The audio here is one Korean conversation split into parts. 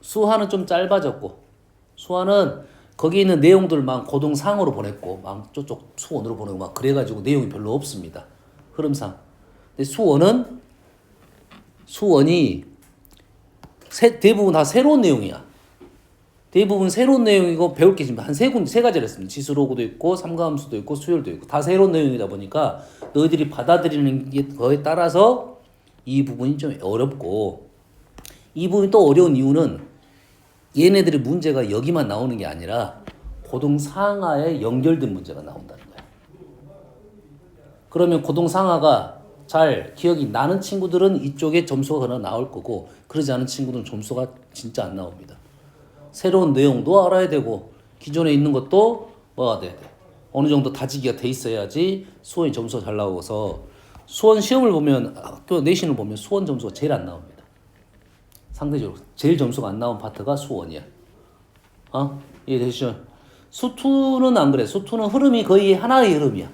수화는 좀 짧아졌고, 수화는 거기 있는 내용들만 고동상으로 보냈고, 막 저쪽 수원으로 보내고 막 그래가지고 내용이 별로 없습니다. 흐름상. 근데 수원이 대부분 다 새로운 내용이야. 대부분 새로운 내용이고 배울 게 지금 세 가지를 했습니다. 지수로그도 있고 삼가함수도 있고 수열도 있고 다 새로운 내용이다 보니까 너희들이 받아들이는 게 거에 따라서 이 부분이 좀 어렵고, 이 부분이 또 어려운 이유는 얘네들의 문제가 여기만 나오는 게 아니라 고동상하에 연결된 문제가 나온다는 거야. 그러면 고동상하가 잘 기억이 나는 친구들은 이쪽에 점수가 하나 나올 거고, 그러지 않은 친구들은 점수가 진짜 안 나옵니다. 새로운 내용도 알아야 되고 기존에 있는 것도 뭐가 돼야 돼. 어느 정도 다지기가 돼 있어야지 수원이 점수가 잘 나오고서, 수원 시험을 보면 학교 내신을 보면 수원 점수가 제일 안 나옵니다. 상대적으로 제일 점수가 안 나온 파트가 수원이야. 이해되시죠? 수투는 안 그래. 수투는 흐름이 거의 하나의 흐름이야.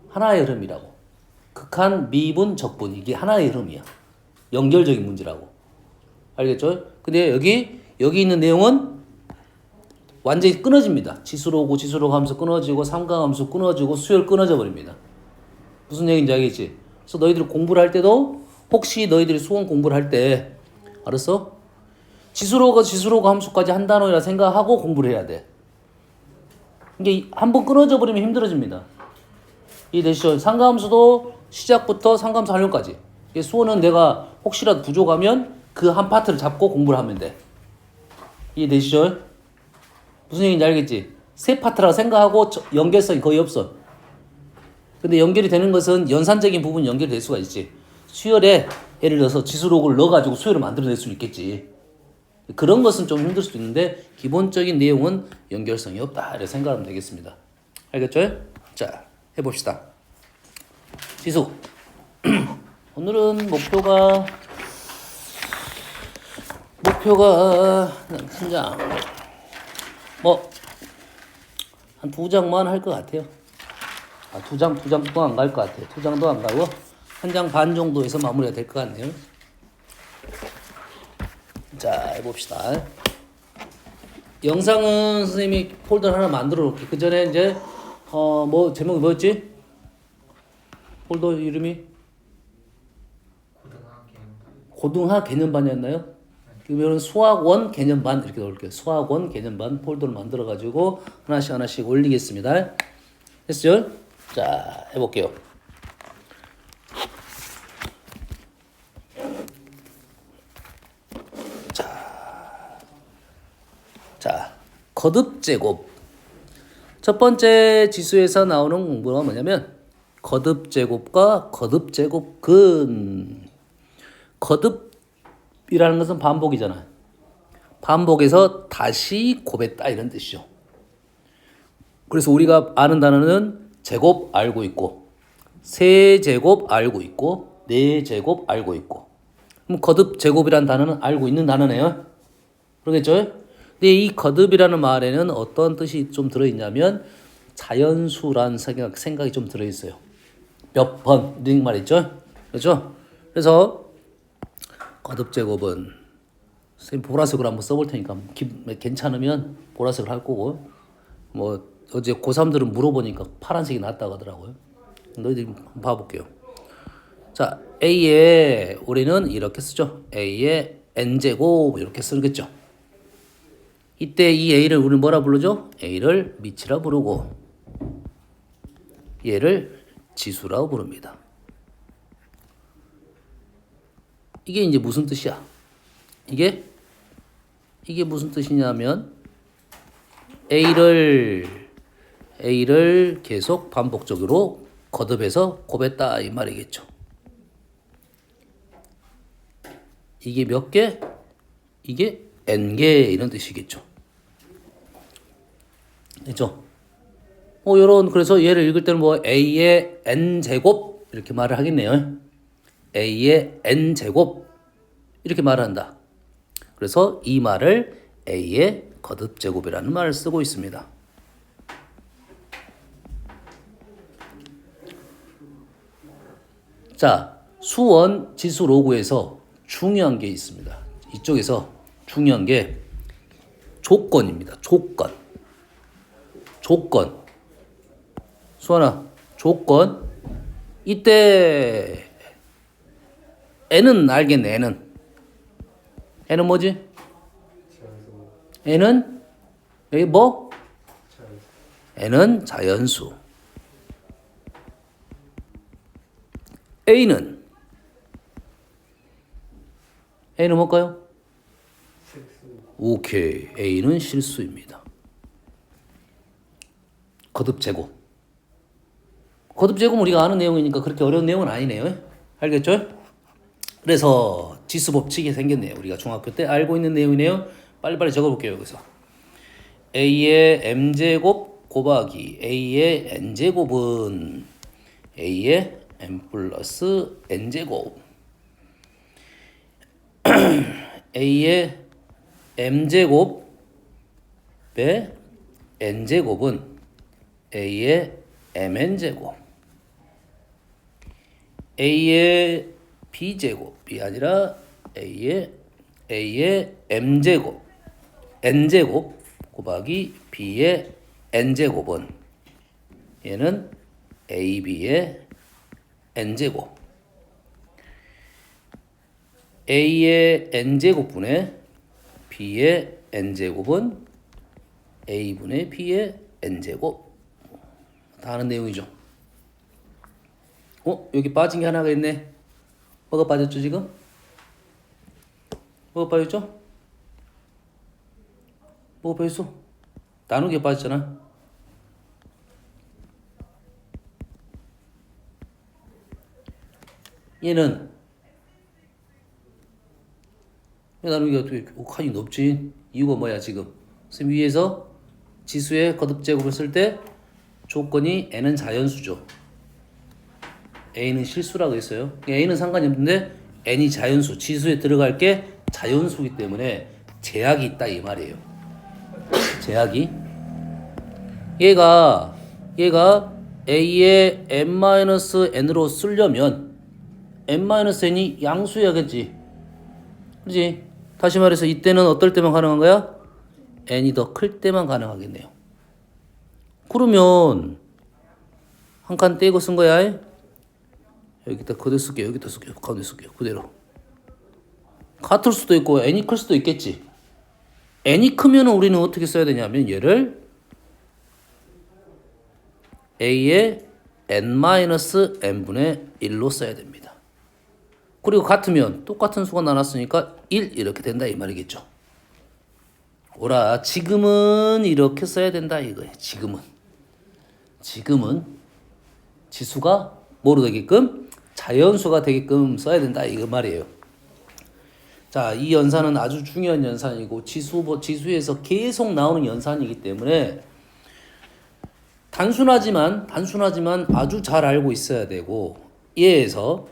하나의 흐름이라고. 극한, 미분, 적분, 이게 하나의 흐름이야. 연결적인 문제라고. 알겠죠? 근데 여기 있는 내용은 완전히 끊어집니다. 지수로고 하면서 끊어지고, 삼각함수 끊어지고, 수열 끊어져 버립니다. 무슨 얘기인지 알겠지? 그래서 너희들이 공부를 할 때도, 혹시 너희들이 수원 공부를 할 때, 알았어? 지수로가 함수까지 한 단어라 생각하고 공부를 해야 돼. 이게 한번 끊어져 버리면 힘들어집니다. 이해되시죠? 삼각함수도 시작부터 삼각함수 활용까지. 수원은 내가 혹시라도 부족하면 그 한 파트를 잡고 공부를 하면 돼. 이해되시죠? 무슨 얘기인지 알겠지? 세 파트라고 생각하고 연결성이 거의 없어. 근데 연결이 되는 것은 연산적인 부분이 연결될 수가 있지. 수열에 예를 들어서 지수록을 넣어가지고 수열을 만들어낼 수 있겠지. 그런 것은 좀 힘들 수도 있는데 기본적인 내용은 연결성이 없다 이렇게 생각하면 되겠습니다. 알겠죠? 자, 해봅시다. 지수. 오늘은 목표가 한 장, 한 2장만 할 것 같아요. 두 장도 안 갈 것 같아요. 2장도 안 가고 한 장 반 정도에서 마무리가 될 것 같네요. 자, 해봅시다. 영상은 선생님이 폴더 하나 만들어 놓을게. 그 전에 이제 제목이 뭐였지? 폴더 이름이 고등하 개념반이었나요? 그러면 수학원 개념반 이렇게 넣을게요. 수학원 개념반 폴더를 만들어 가지고 하나씩 올리겠습니다. 됐죠? 자, 해볼게요. 자, 거듭 제곱. 첫 번째 지수에서 나오는 공부가 뭐냐면 거듭 제곱과 거듭 제곱근. 거듭이라는 것은 반복이잖아요. 반복해서 다시 곱했다 이런 뜻이죠. 그래서 우리가 아는 단어는 제곱 알고 있고, 세제곱 알고 있고, 네제곱 알고 있고. 그럼 거듭 제곱이라는 단어는 알고 있는 단어네요. 그러겠죠? 근데 이 거듭이라는 말에는 어떤 뜻이 좀 들어있냐면 자연수라는 생각이 좀 들어있어요. 몇 번, 이런 말이죠. 그렇죠? 그래서 거듭 제곱은 선생님 보라색으로 한번 써볼 테니까 괜찮으면 보라색으로 할 거고, 어제 고3들은 물어보니까 파란색이 낫다고 하더라고요. 너희들이 한번 봐볼게요. 자, A에 우리는 이렇게 쓰죠. A에 N제곱 이렇게 쓰겠죠. 이때 이 A를 우리는 뭐라 부르죠? A를 미치라 부르고 얘를 지수라고 부릅니다. 이게 이제 무슨 뜻이야? 이게 무슨 뜻이냐면 A를 계속 반복적으로 거듭해서 곱했다 이 말이겠죠. 이게 몇 개? 이게 N개 이런 뜻이겠죠. 그렇죠? 그래서 얘를 읽을 때는 A의 N제곱 이렇게 말을 하겠네요. A의 N제곱 이렇게 말한다. 그래서 이 말을 A의 거듭제곱이라는 말을 쓰고 있습니다. 자, 수원 지수 로그에서 중요한 게 있습니다. 이쪽에서 중요한 게 조건입니다. 조건. 수아나, 조건. 이때 n은 알겠네. n은 뭐지? n은 여기 뭐? n은 자연수. a는 뭘까요? 오케이. a는 실수입니다. 거듭제곱. 거듭제곱은 우리가 아는 내용이니까 그렇게 어려운 내용은 아니네요. 알겠죠? 그래서 지수 법칙이 생겼네요. 우리가 중학교 때 알고 있는 내용이네요. 빨리빨리 적어볼게요. 여기서 a의 m제곱 곱하기 a의 n제곱은 a의 m 플러스 n제곱 a의 m제곱의 n제곱은 a의 mn제곱 a의 b제곱이 아니라 a의 m제곱 n제곱 곱하기 b의 n제곱은 얘는 ab의 n제곱 a의 n제곱분의 b의 n제곱은 a분의 b의 n제곱. 다 아는 내용이죠. 여기 빠진 게 하나가 있네. 뭐가 빠졌죠 지금? 뭐가 빠졌죠? 뭐가 빠졌어? 나누기가 빠졌잖아. 얘는 나누기가 어떻게 칸이 높지? 이유가 뭐야 지금? 선생님 위에서 지수의 거듭제곱을 쓸 때 조건이 n은 자연수죠. a는 실수라고 했어요. a는 상관이 없는데 n이 자연수, 지수에 들어갈 게 자연수이기 때문에 제약이 있다 이 말이에요. 제약이 얘가 a의 n-n으로 쓰려면 n-n이 양수여야겠지. 그렇지? 다시 말해서 이때는 어떨 때만 가능한 거야? n이 더 클 때만 가능하겠네요. 그러면 한 칸 떼고 쓴 거야. 여기다 그대로 쓸게요. 여기다 쓸게요. 가운데 쓸게요. 그대로. 같을 수도 있고 n이 클 수도 있겠지. n이 크면 우리는 어떻게 써야 되냐면 얘를 a의 n-n분의 1로 써야 됩니다. 그리고 같으면 똑같은 수가 나눴으니까 1 이렇게 된다 이 말이겠죠. 오라 지금은 이렇게 써야 된다 이거예요. 지금은 지수가 뭐로 되게끔 자연수가 되게끔 써야 된다 이거 말이에요. 자, 이 연산은 아주 중요한 연산이고 지수에서 계속 나오는 연산이기 때문에 단순하지만 아주 잘 알고 있어야 되고 얘에서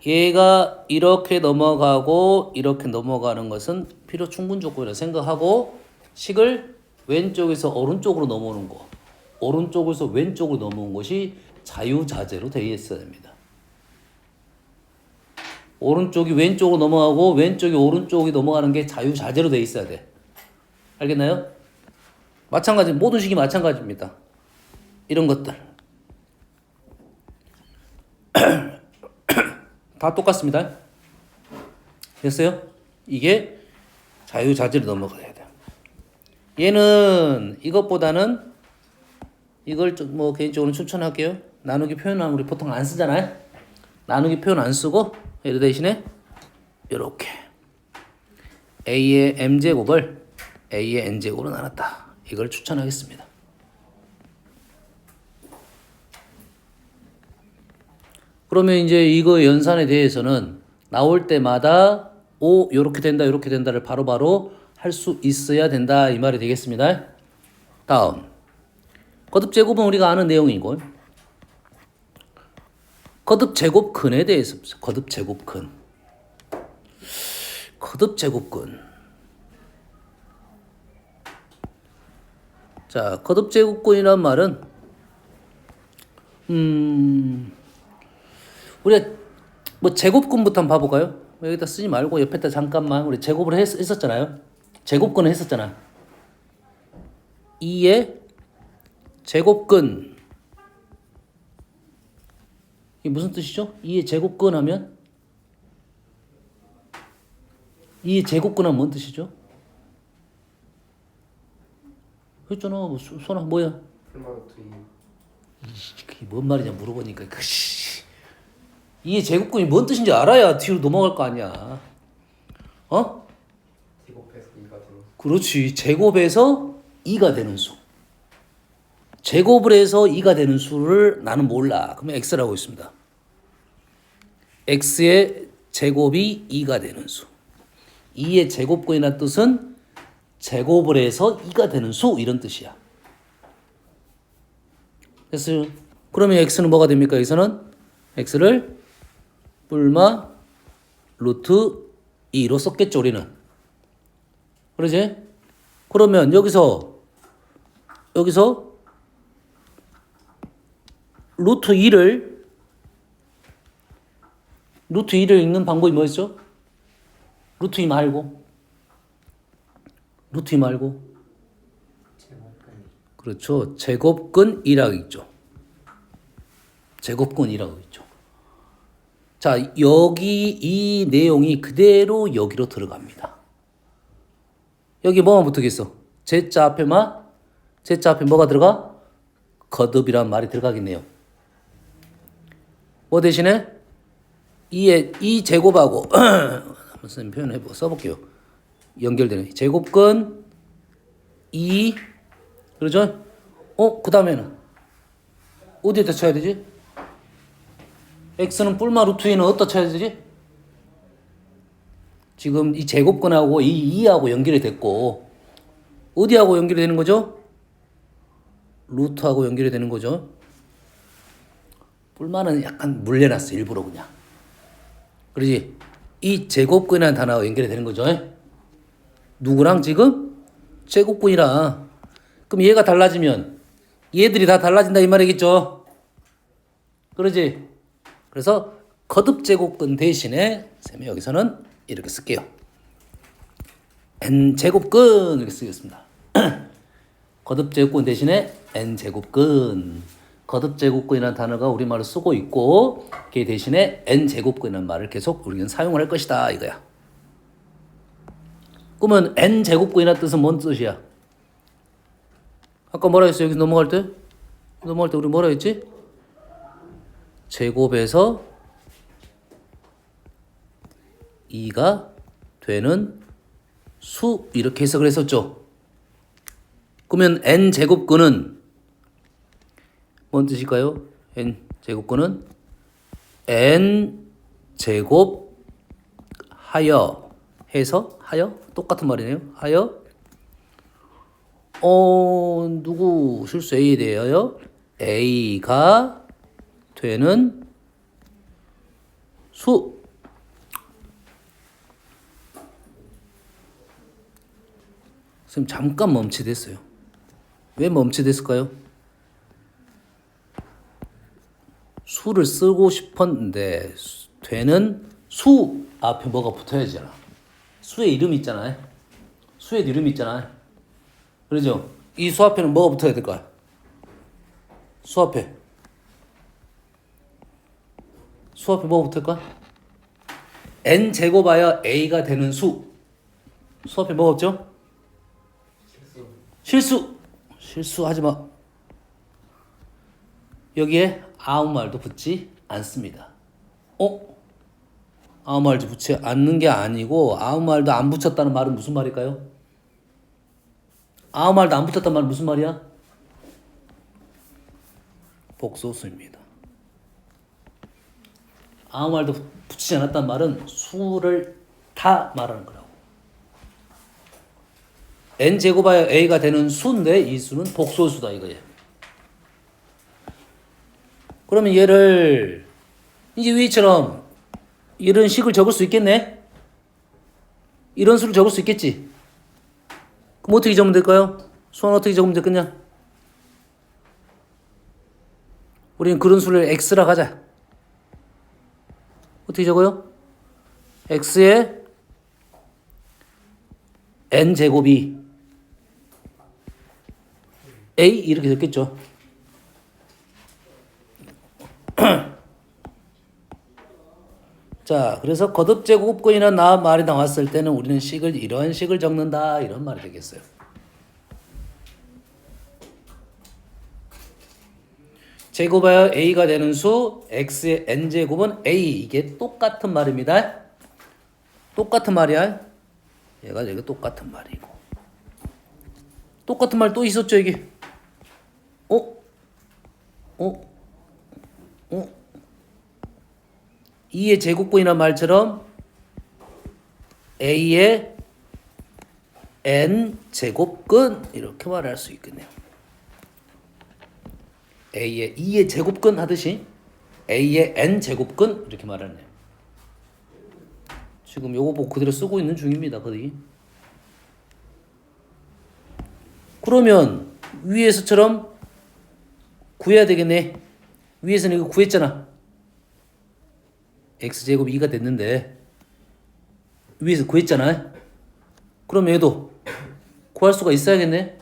얘가 이렇게 넘어가고 이렇게 넘어가는 것은 필요 충분 조건이라고 생각하고 식을 왼쪽에서 오른쪽으로 넘어오는 거, 오른쪽에서 왼쪽으로 넘어온 것이 자유자재로 되어 있어야 됩니다. 오른쪽이 왼쪽으로 넘어가고 왼쪽이 오른쪽이 넘어가는 게 자유자재로 되어 있어야 돼. 알겠나요? 마찬가지, 모든 식이 마찬가지입니다. 이런 것들 다 똑같습니다. 됐어요? 이게 자유자재로 넘어가야 돼요. 얘는 이것보다는 이걸 뭐 개인적으로 추천할게요. 나누기 표현은 우리 보통 안 쓰잖아요. 나누기 표현 안 쓰고 얘를 대신에 이렇게 a의 m제곱을 a의 n제곱으로 나눴다. 이걸 추천하겠습니다. 그러면 이제 이거 연산에 대해서는 나올 때마다 요렇게 된다 요렇게 된다를 바로바로 할 수 있어야 된다 이 말이 되겠습니다. 다음 거듭제곱은 우리가 아는 내용이고 거듭제곱근에 대해서 거듭제곱근 자, 거듭제곱근이란 말은 우리가 뭐 제곱근부터 한번 봐볼까요? 여기다 쓰지 말고 옆에다 잠깐만 우리 제곱을 했었잖아요. 제곱근을 했었잖아. 2의 제곱근. 이게 무슨 뜻이죠? 2의 제곱근 하면 2의 제곱근 하면 뭔 뜻이죠? 했잖아. 뭐, 소나 뭐야? 그게 뭔 말이냐 물어보니까 씨. 2의 제곱근이 뭔 뜻인지 알아야 뒤로 넘어갈 거 아니야. 어? 제곱해서 2가 되는. 그렇지. 제곱해서 2가 되는 수. 제곱을 해서 2가 되는 수를 나는 몰라. 그러면 x라고 있습니다. x의 제곱이 2가 되는 수. 2의 제곱근이라는 뜻은 제곱을 해서 2가 되는 수 이런 뜻이야. 그래서 그러면 x는 뭐가 됩니까? 여기서는 x를 뿔마 루트 2로 썼겠죠 우리는. 그러지? 그러면 여기서 루트 2를 읽는 방법이 뭐였죠? 루트 2 말고 그렇죠. 제곱근 2라고 있죠. 제곱근 2라고 있죠. 자, 여기 이 내용이 그대로 여기로 들어갑니다. 여기 뭐만 붙겠어? 제자 앞에 뭐가 들어가? 거듭이란 말이 들어가겠네요. 뭐 대신에 이 제곱하고 한번 표현해보고 써볼게요. 연결되는 제곱근 2 그러죠? 그 다음에는 어디에다 쳐야 되지? x는 뿔마 루트 2는 어디다 쳐야 되지? 지금 이 제곱근하고 이 2하고 연결이 됐고 어디하고 연결이 되는 거죠? 루트하고 연결이 되는 거죠. 뿔마는 약간 물려놨어 일부러 그냥. 그러지? 이 제곱근이라는 단어가 연결이 되는 거죠. 누구랑 지금? 제곱근이랑. 그럼 얘가 달라지면 얘들이 다 달라진다 이 말이겠죠. 그러지? 그래서 거듭 제곱근 대신에 쌤이 여기서는 이렇게 쓸게요. n 제곱근 이렇게 쓰겠습니다. 거듭 제곱근 대신에 n 제곱근. 거듭 제곱근이라는 단어가 우리말로 쓰고 있고 그 대신에 n 제곱근이라는 말을 계속 우리는 사용을 할 것이다 이거야. 그러면 n 제곱근이라는 뜻은 뭔 뜻이야? 아까 뭐라 했어? 여기 넘어갈 때 우리 뭐라 했지? 제곱에서 2가 되는 수 이렇게 해석을 했었죠. 그러면 n 제곱근은 뭔 뜻일까요? n 제곱근은 n 제곱 하여 해서 하여 똑같은 말이네요. 하여 누구 실수 A에 대하여 A가 되는 수. 선생님 잠깐 멈칫했어요. 왜 멈칫했을까요? 수를 쓰고 싶었는데 되는 수 앞에 뭐가 붙어야 되잖아. 수의 이름이 있잖아요. 수의 이름이 있잖아요. 그러죠? 이 수 앞에는 뭐가 붙어야 될까요? 수 앞에 뭐가 붙을까? n 제곱하여 a가 되는 수. 수 앞에 뭐가 없죠? 실수하지 마. 여기에 아무 말도 붙지 않습니다. 아무 말도 붙지 않는 게 아니고 아무 말도 안 붙였다는 말은 무슨 말일까요? 아무 말도 안 붙였단 말은 무슨 말이야? 복소수입니다. 아무 말도 붙이지 않았단 말은 수를 다 말하는 거라고. n제곱하여 a가 되는 수인데 이 수는 복소수다 이거예요. 그러면 얘를 이제 위처럼 이런 식을 적을 수 있겠네? 이런 수를 적을 수 있겠지? 그럼 어떻게 적으면 될까요? 수는 어떻게 적으면 되겠냐? 우리는 그런 수를 x라 하자. 어떻게 적어요? x의 n제곱이 a 이렇게 됐겠죠. 자, 그래서 거듭제곱근이나 나 말이 나왔을 때는 우리는 식을 이런 식을 적는다 이런 말이 되겠어요. 제곱하여 a가 되는 수 x의 n제곱은 a 이게 똑같은 말입니다. 똑같은 말이야. 얘가 이게 똑같은 말이고 똑같은 말 또 있었죠 이게. 어? 2의 제곱근이란 말처럼 a의 n 제곱근 이렇게 말할 수 있겠네요. a의 2의 제곱근 하듯이 a의 n 제곱근 이렇게 말하네요. 지금 요거 보고 그대로 쓰고 있는 중입니다. 거의. 그러면 위에서처럼 구해야 되겠네. 위에서는 이거 구했잖아. x제곱 2가 됐는데 위에서 구했잖아. 그럼 얘도 구할 수가 있어야겠네.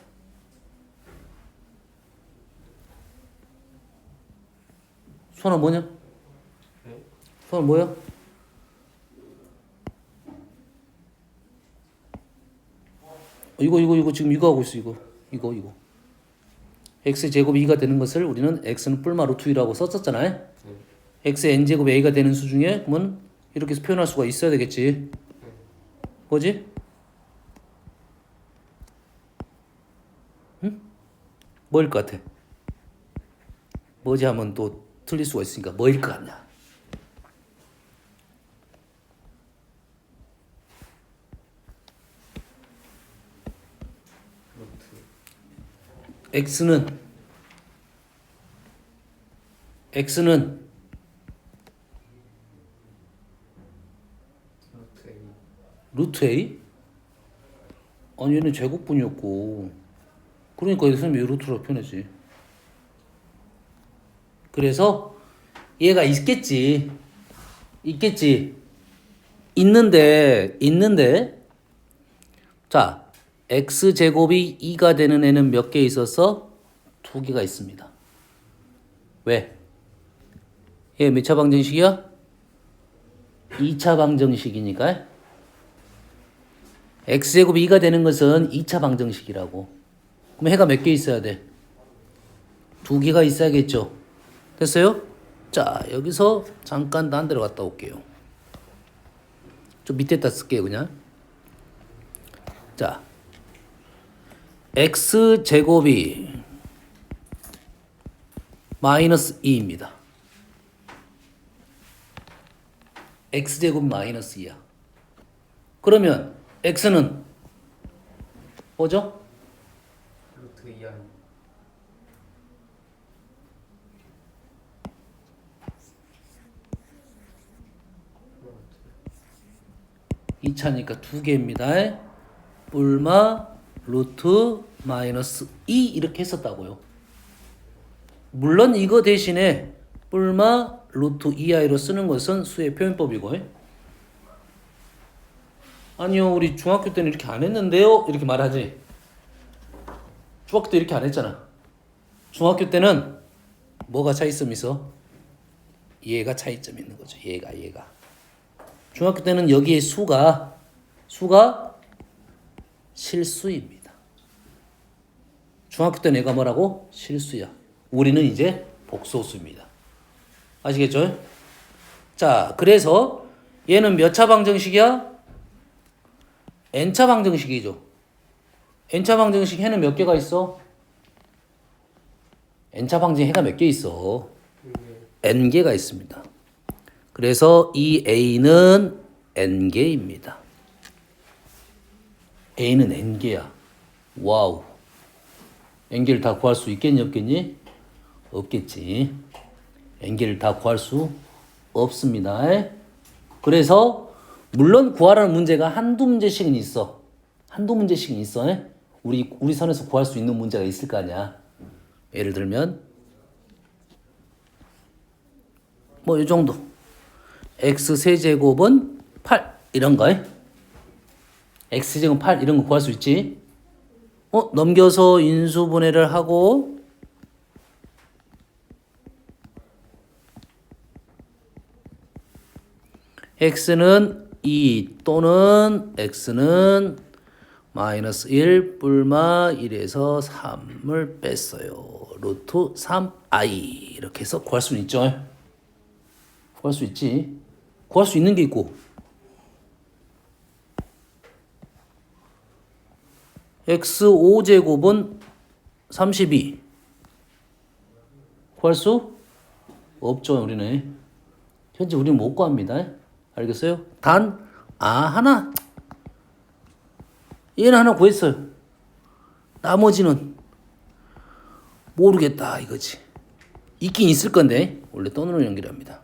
수환아 뭐냐? 수환아 뭐야? 이거 지금 이거 하고 있어. 이거 x제곱 2가 되는 것을 우리는 x는 뿔마 루트 2라고 썼었잖아요. x의 n제곱 a가 되는 수 중에 그러면 이렇게 해서 표현할 수가 있어야 되겠지. 뭐지? 응? 뭐일 것 같아? 뭐지 하면 또 틀릴 수가 있으니까 뭐일 것 같냐? x는 루트 a? 아니 얘는 제곱분이었고 그러니까 선생님이 루트로 표현했지. 그래서 얘가 있겠지. 있는데 자 x제곱이 2가 되는 애는 몇 개 있어서 2개가 있습니다. 왜? 얘 몇 차 방정식이야? 2차 방정식이니까 x제곱이 2가 되는 것은 2차 방정식이라고. 그럼 해가 몇 개 있어야 돼? 2개가 있어야겠죠. 됐어요? 자 여기서 잠깐 딴 데로 갔다 올게요. 좀 밑에다 쓸게요 그냥. 자 x제곱이 마이너스 2입니다. x제곱 마이너스 2야. 그러면 x는 뭐죠? 루트 2 아니 2차니까 2개입니다. 뿔마 루트 마이너스 2 이렇게 했었다고요. 물론 이거 대신에 뿔마 루트 2i로 쓰는 것은 수의 표현법이고 아니요 우리 중학교 때는 이렇게 안 했는데요 이렇게 말하지. 중학교 때 이렇게 안 했잖아. 중학교 때는 뭐가 차이점 있어? 얘가 차이점 있는 거죠. 얘가 중학교 때는 여기에 수가 실수입니다. 중학교 때 내가 뭐라고? 실수야. 우리는 이제 복소수입니다. 아시겠죠? 자, 그래서 얘는 몇 차 방정식이야? n차 방정식이죠. n차 방정식 해는 몇 개가 있어? n차 방정식 해가 몇 개 있어? n개가 있습니다. 그래서 이 a는 n개입니다. a는 n개야. 와우. n개를 다 구할 수 있겠니 없겠니? 없겠지. n개를 다 구할 수 없습니다. 그래서 물론 구하라는 문제가 한두 문제씩은 있어. 우리 선에서 구할 수 있는 문제가 있을 거 아니야. 예를 들면 뭐 이 정도. x 세제곱은 8. 이런 거 x제곱 8 이런 거 구할 수 있지. 넘겨서 인수분해를 하고 x는 2 또는 x는 마이너스 1 뿔마 1에서 3을 뺐어요. 루트 3i 이렇게 해서 구할 수는 있죠. 구할 수 있지. 구할 수 있는 게 있고 x 5제곱은 32 구할 수 없죠. 우리는 현재 우리는 못 구합니다. 알겠어요? 단 하나 얘는 하나 구했어요. 나머지는 모르겠다 이거지. 있긴 있을 건데 원래 또는 연결합니다.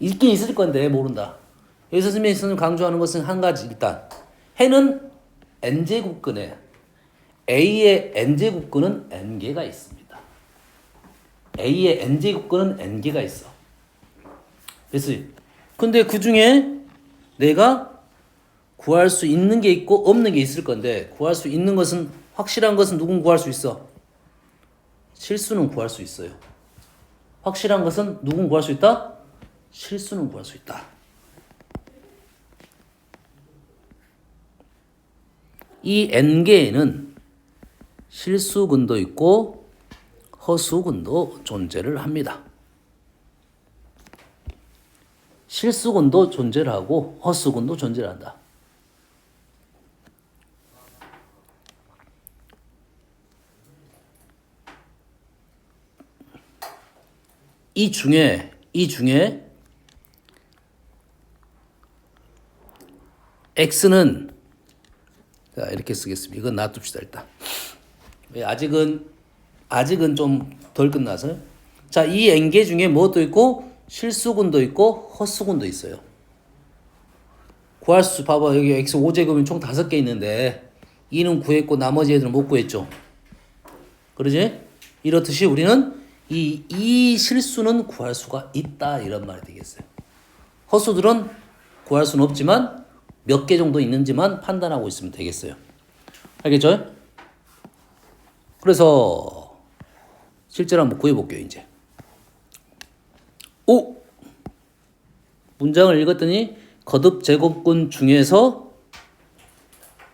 있긴 있을 건데 모른다. 여기서 선생님이 강조하는 것은 한 가지. 일단 해는 n제곱근에 a의 n제곱근은 n개가 있습니다. a의 n제곱근은 n개가 있어. 그래서 근데 그 중에 내가 구할 수 있는 게 있고 없는 게 있을 건데 구할 수 있는 것은 확실한 것은 누군 구할 수 있어? 실수는 구할 수 있어요. 확실한 것은 누군 구할 수 있다? 실수는 구할 수 있다. 이 n개에는 실수근도 있고 허수근도 존재를 합니다. 실수근도 존재를 하고 허수근도 존재를 한다. 이 중에 x는 자 이렇게 쓰겠습니다. 이건 놔둡시다 일단. 아직은 좀 덜 끝나서요. 자, 이 n개 중에 뭐도 있고 실수근도 있고 허수근도 있어요. 구할 수 봐봐. 여기 x 5제곱이 총 5개 있는데 2는 구했고 나머지 애들은 못 구했죠. 그러지? 이렇듯이 우리는 이 실수는 구할 수가 있다 이런 말이 되겠어요. 허수들은 구할 수는 없지만 몇 개 정도 있는지만 판단하고 있으면 되겠어요. 알겠죠? 그래서 실제로 한번 구해볼게요. 이제 문장을 읽었더니 거듭 제곱근 중에서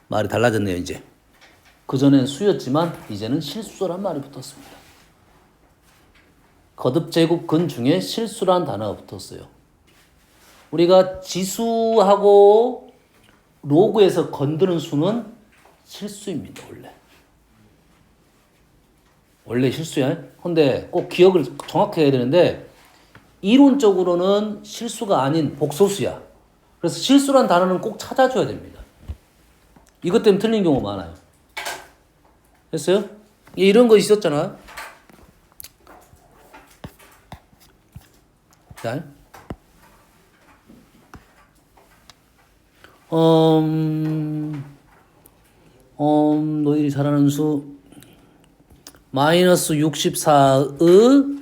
말이 달라졌네요. 이제 그전엔 수였지만 이제는 실수란 말이 붙었습니다. 거듭 제곱근 중에 실수란 단어가 붙었어요. 우리가 지수하고 로그에서 건드는 수는 실수입니다. 원래 실수야. 근데 꼭 기억을 정확히 해야 되는데 이론적으로는 실수가 아닌 복소수야. 그래서 실수란 단어는 꼭 찾아줘야 됩니다. 이것 때문에 틀린 경우 많아요. 됐어요? 이런 거 있었잖아. 자, 너희들이 잘 아는 수 마이너스 64의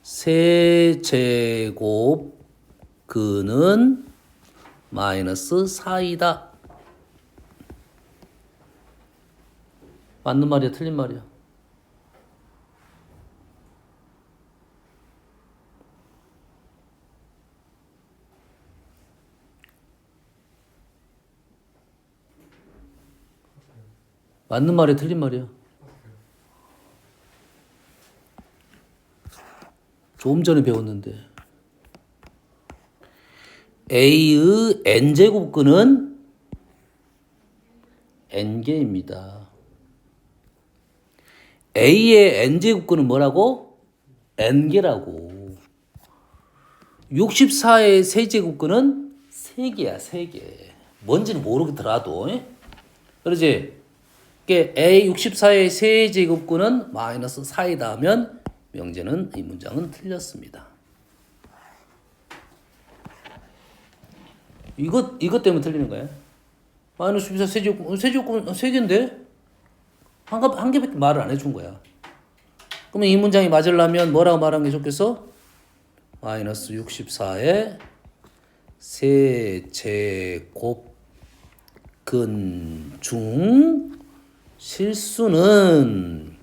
세제곱 근은 마이너스 4이다. 맞는 말이야, 틀린 말이야? 맞는 말이야, 틀린 말이야? 조금 전에 배웠는데 A의 n제곱근은 n개입니다. A의 n제곱근은 뭐라고? n개라고. 64의 세제곱근은 3개야, 3개. 뭔지는 모르더라도. 그러지? A 64의 세제곱근은 마이너스 4이다 하면 명제는 이 문장은 틀렸습니다. 이것 때문에 틀리는 거야. 마이너스 64 세제곱근 3개인데 한 개밖에 말을 안 해준 거야. 그러면 이 문장이 맞으려면 뭐라고 말하는 게 좋겠어? 마이너스 64의 세제곱근 중 실수는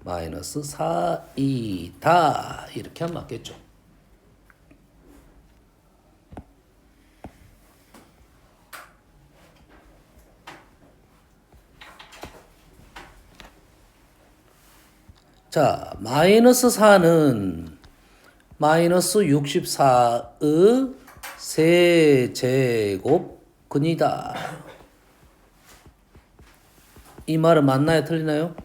마이너스 4이다. 이렇게 하면 맞겠죠. 자, 마이너스 4는 마이너스 64의 세제곱근이다. 이 말은 맞나요? 틀리나요?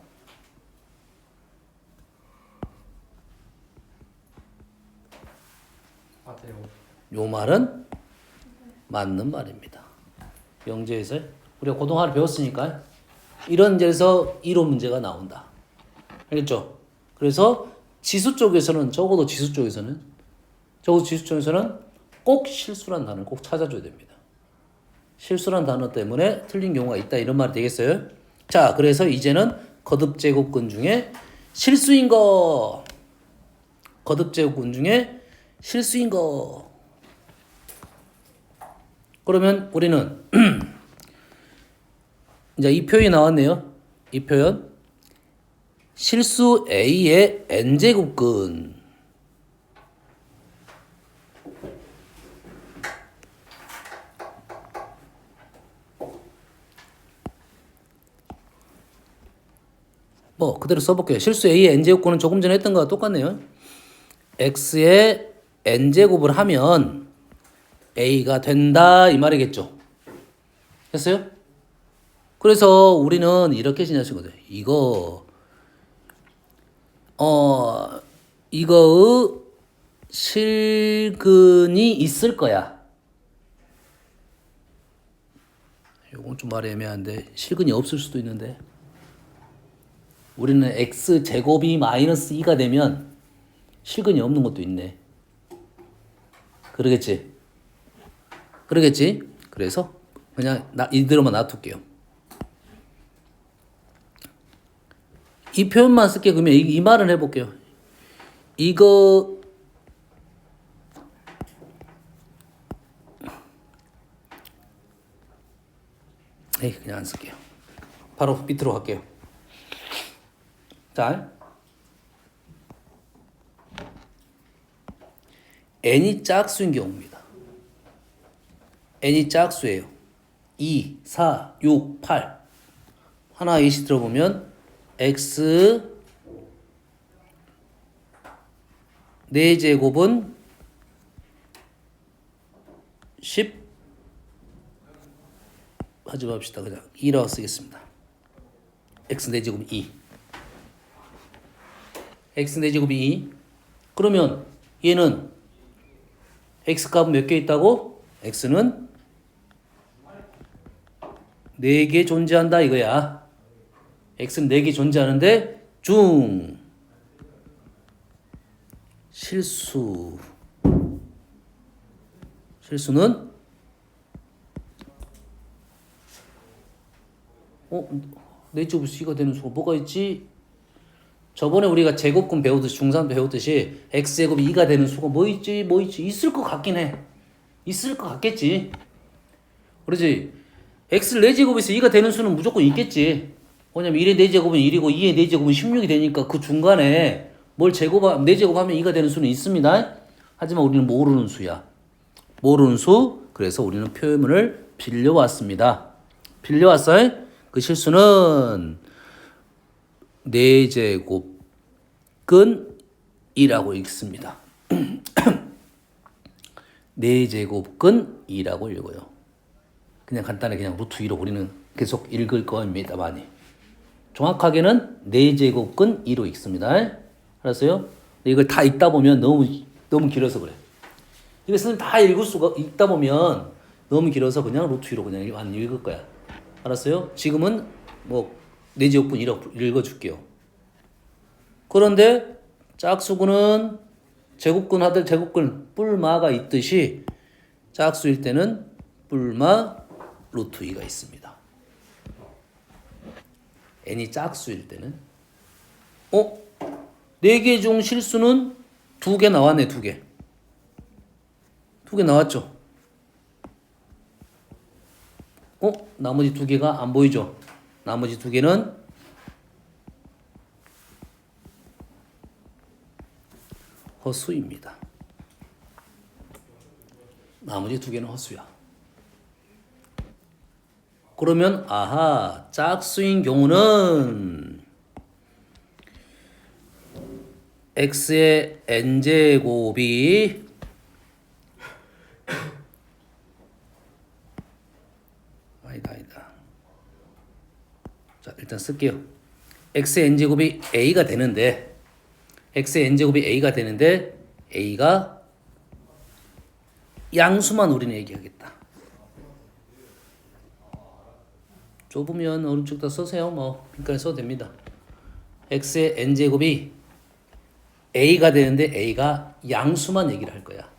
맞아요. 요 말은 맞는 말입니다. 영재에서 우리가 고등학교 배웠으니까 이런 데서 이론 문제가 나온다. 알겠죠? 그래서 지수 쪽에서는 적어도 지수 쪽에서는 꼭 실수란 단어를 꼭 찾아줘야 됩니다. 실수란 단어 때문에 틀린 경우가 있다 이런 말이 되겠어요? 자, 그래서 이제는 거듭제곱근 중에 실수인 거 거듭제곱근 중에 실수인 거 그러면 우리는 이제 이 표현이 나왔네요. 이 표현 실수 A의 n제곱근 뭐 그대로 써볼게요. 실수 A의 n제곱근은 조금 전에 했던 거와 똑같네요. x의 n제곱을 하면 A가 된다 이 말이겠죠. 됐어요? 그래서 우리는 이렇게 지나치거든요. 이거의 실근이 있을 거야. 요건 좀 말이 애매한데 실근이 없을 수도 있는데 우리는 x제곱이 마이너스 2가 되면 실근이 없는 것도 있네. 그러겠지? 그래서 그냥 이대로만 놔둘게요. 이 표현만 쓸게. 그러면 이 말은 해볼게요. 이거 그냥 안 쓸게요. 바로 밑으로 갈게요. 자, n이 짝수인 경우입니다. n이 짝수예요. 2, 4, 6, 8 하나 예시 들어보면 x 4제곱은 10 하지 맙시다. 그냥 2라고 쓰겠습니다. x 4제곱이 2 x 4제곱이 2 그러면 얘는 x 값은 몇 개 있다고? x는 4개 존재한다 이거야. x는 4개 존재하는데 중 실수는 4제곱이 C가 되는 수가 뭐가 있지? 저번에 우리가 제곱근 배우듯이 중3 배우듯이 x제곱이 2가 되는 수가 뭐 있지? 있을 것 같긴 해. 있을 것 같겠지. 그렇지? x 4제곱에서 2가 되는 수는 무조건 있겠지. 왜냐면 1의 4제곱은 1이고 2의 4제곱은 16이 되니까 그 중간에 뭘 4제곱하면 2가 되는 수는 있습니다. 하지만 우리는 모르는 수야. 모르는 수. 그래서 우리는 표현을 빌려왔습니다. 빌려왔어요? 그 실수는 4제곱근 2라고 읽습니다. 4제곱근 2라고 읽어요. 그냥 간단하게 그냥 루트 2로 우리는 계속 읽을 겁니다만이. 정확하게는 4제곱근 2로 읽습니다. 알았어요? 이걸 다 읽다 보면 너무 길어서 그래. 이것은 다 읽다 보면 너무 길어서 그냥 루트 2로 그냥 안 읽을 거야. 알았어요? 지금은 뭐 4제곱근 1로 읽어줄게요. 그런데 짝수근은 제곱근 하들 제곱근 뿔마가 있듯이 짝수일 때는 뿔마 루트 2가 있습니다. n이 짝수일 때는 4개 중 실수는 2개 나왔네. 2개 나왔죠. 나머지 두 개가 안 보이죠? 나머지 두 개는 허수입니다. 나머지 두 개는 허수야. 그러면 아하, 짝수인 경우는 x의 n제곱이 아니다. 자, 일단 쓸게요. x의 n제곱이 a가 되는데 x의 n제곱이 a가 되는데 a가 양수만 우리는 얘기하겠다. 좁으면 오른쪽 다 써세요. 뭐 빈칸에 써도 됩니다. x의 n제곱이 a가 되는데 a가 양수만 얘기를 할 거야.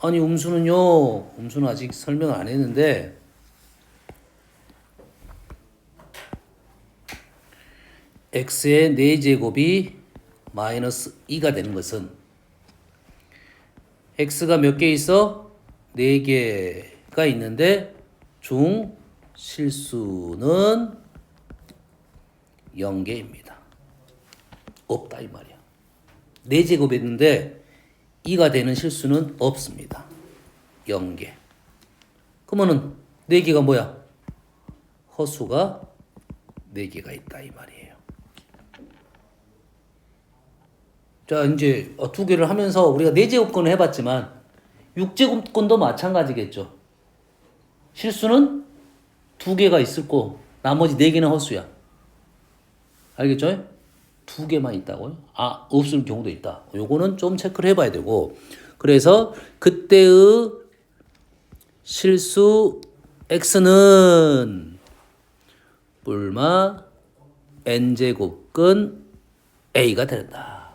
아니 음수는요. 음수는 아직 설명을 안 했는데 x의 4제곱이 마이너스 2가 되는 것은 x가 몇 개 있어? 4개가 있는데 중 실수는 0개입니다. 없다 이 말이야. 4제곱이 있는데 2가 되는 실수는 없습니다. 0개. 그러면은 4개가 뭐야? 허수가 4개가 있다 이 말이에요. 자, 이제 두 개를 하면서 우리가 4제곱권을 해봤지만 6제곱권도 마찬가지겠죠. 실수는 2개가 있을 거 나머지 4개는 허수야. 알겠죠? 2개만 있다고요? 아, 없을 경우도 있다. 요거는 좀 체크를 해봐야 되고 그래서 그때의 실수 x는 뿔마 n제곱근 a가 된다.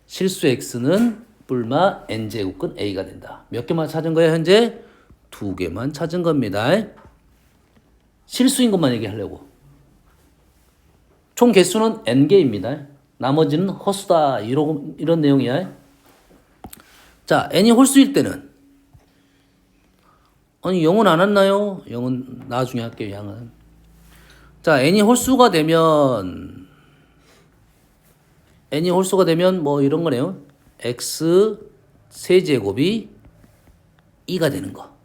실수 x는 뿔마 n제곱근 a가 된다. 몇 개만 찾은 거야 현재? 2개만 찾은 겁니다. 실수인 것만 얘기하려고. 총 개수는 n개입니다. 나머지는 허수다. 이런 내용이야. 자, n이 홀수일 때는 아니 0은 안 왔나요? 0은 나중에 할게요. 양은. 자, n이 홀수가 되면 뭐 이런 거네요. x 세제곱이 2가 되는 거.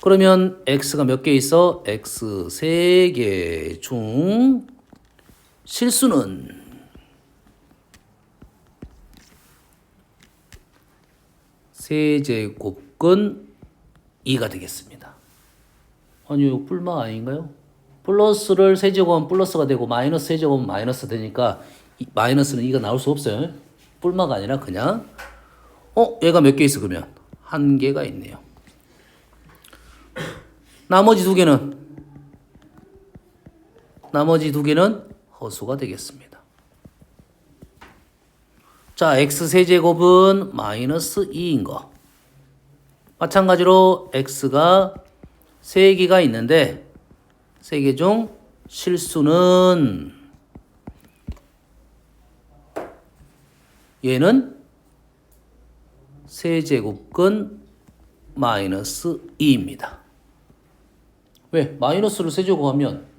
그러면 x가 몇 개 있어? x 3개 중 실수는 세제곱근 2가 되겠습니다. 아니 이거 뿔마 아닌가요? 플러스를 세제곱하면 플러스가 되고 마이너스 세제곱하면 마이너스 되니까 마이너스는 2가 나올 수 없어요. 뿔마가 아니라 그냥 얘가 몇 개 있어 그러면? 1개가 있네요. 나머지 두 개는 허수가 되겠습니다. 자, x 세제곱은 마이너스 2인 거. 마찬가지로 x가 3개가 있는데 3개 중 실수는 얘는 세제곱근 마이너스 2입니다. 왜? 마이너스를 세제곱하면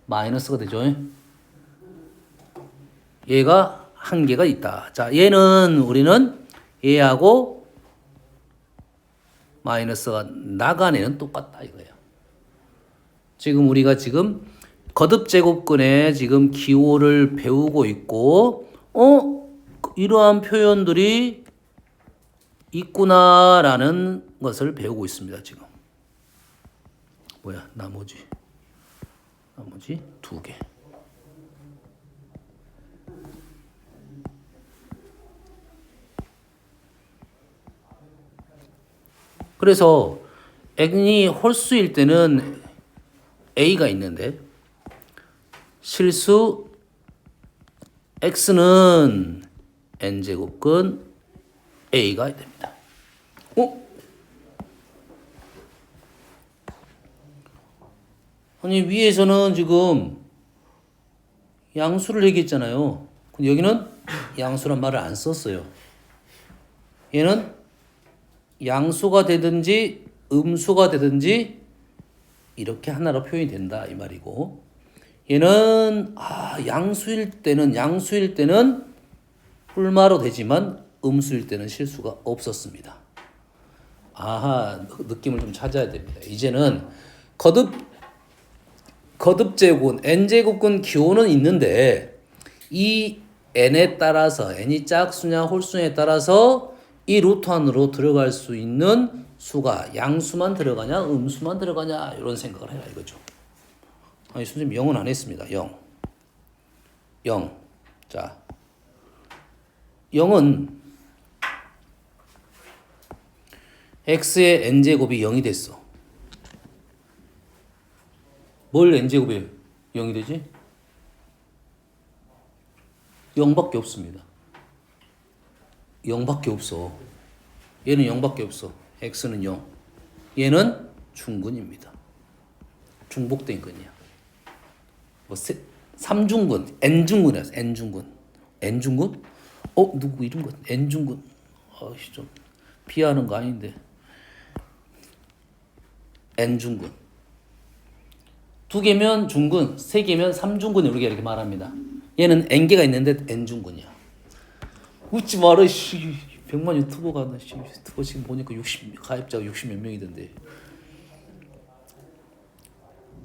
마이너스가 되죠. 얘가 1개가 있다. 자, 얘는 우리는 얘하고 마이너스가 나간에는 똑같다 이거예요. 지금 우리가 거듭제곱근에 지금 기호를 배우고 있고 이러한 표현들이 있구나라는 것을 배우고 있습니다. 지금 뭐야 나머지 2개. 그래서 n이 홀수일 때는 a가 있는데 실수 x는 n제곱근 a가 됩니다. 아니 위에서는 지금 양수를 얘기했잖아요. 근데 여기는 양수란 말을 안 썼어요. 얘는 양수가 되든지 음수가 되든지 이렇게 하나로 표현이 된다 이 말이고, 얘는 양수일 때는 뿔마로 되지만 음수일 때는 실수가 없었습니다. 아하, 느낌을 좀 찾아야 됩니다. 이제는 거듭제곱군, n제곱군 기호는 있는데 이 n에 따라서 n이 짝수냐 홀수냐에 따라서 이 루트 안으로 들어갈 수 있는 수가 양수만 들어가냐 음수만 들어가냐 이런 생각을 해라 이거죠. 아니 선생님 0은 안 했습니다. 0. 자, 0은 x의 n제곱이 0이 됐어. 뭘 n제곱이 0이 되지? 0밖에 없습니다. 0밖에 없어. 얘는 0밖에 없어. x는 0. 얘는 중근입니다. 중복된 근이야. 뭐 3중근, n중근이야. n중근? 누구 이런 거? n중근. 좀 비하하는 거 아닌데. n중근. 2개면 중근, 3개면 3중근 이렇게 말합니다. 얘는 n개가 있는데 n중근이야. 웃지 마라, 씨. 100만 유튜버가 나 유튜버 지금 보니까 가입자가 60몇 명이던데.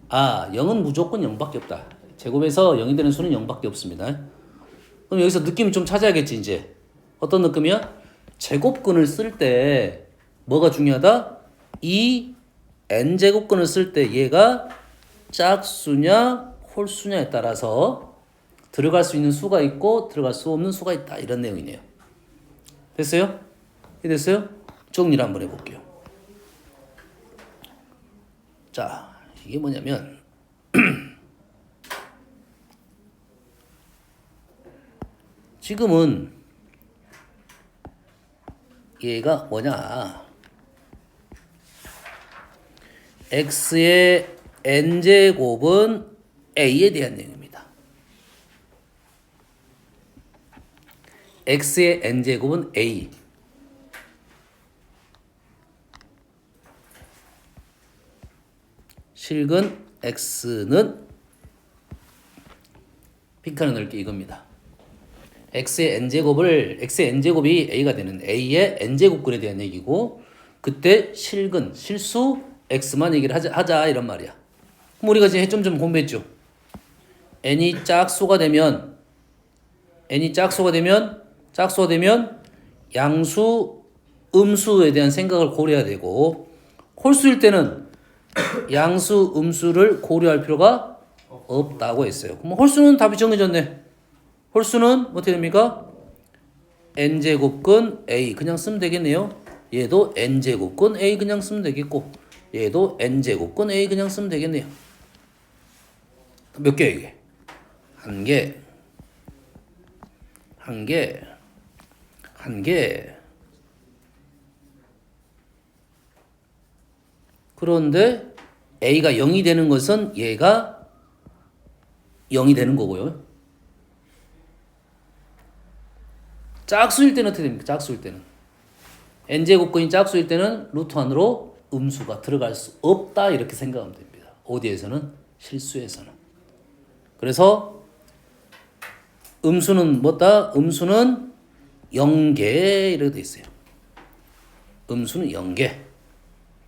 0은 무조건 0밖에 없다. 제곱에서 0이 되는 수는 0밖에 없습니다. 그럼 여기서 느낌 좀 찾아야겠지, 이제. 어떤 느낌이야? 제곱근을 쓸 때 뭐가 중요하다? 이 n제곱근을 쓸 때 얘가 짝수냐 홀수냐에 따라서 들어갈 수 있는 수가 있고 들어갈 수 없는 수가 있다. 이런 내용이네요. 됐어요? 됐어요? 정리를 한번 해볼게요. 자, 이게 뭐냐면 지금은 얘가 뭐냐, x의 n제곱은 a에 대한 내용입니다. x의 n제곱은 a. 실근 x는 핑크는 넓게 이겁니다. x의 n제곱이 a가 되는 a의 n제곱근에 대한 얘기고, 그때 실근, 실수 x만 얘기를 하자 이런 말이야. 그럼 우리가 지금 해점 좀 공부했죠. n이 짝수가 되면 양수, 음수에 대한 생각을 고려해야 되고, 홀수일 때는 양수, 음수를 고려할 필요가 없다고 했어요. 그럼 홀수는 답이 정해졌네. 홀수는 어떻게 됩니까? n제곱근 a 그냥 쓰면 되겠네요. 얘도 n제곱근 a 그냥 쓰면 되겠고, 얘도 n제곱근 a 그냥 쓰면 되겠네요. 몇 개야 이게? 한 개. 그런데 a가 0이 되는 것은 얘가 0이 되는 거고요. 짝수일 때는 어떻게 됩니까? 짝수일 때는 n제곱근이 짝수일 때는 루트 안으로 음수가 들어갈 수 없다 이렇게 생각하면 됩니다. 어디에서는? 실수에서는. 그래서 음수는 뭐다? 음수는 0개 이렇게 돼 있어요. 음수는 0개.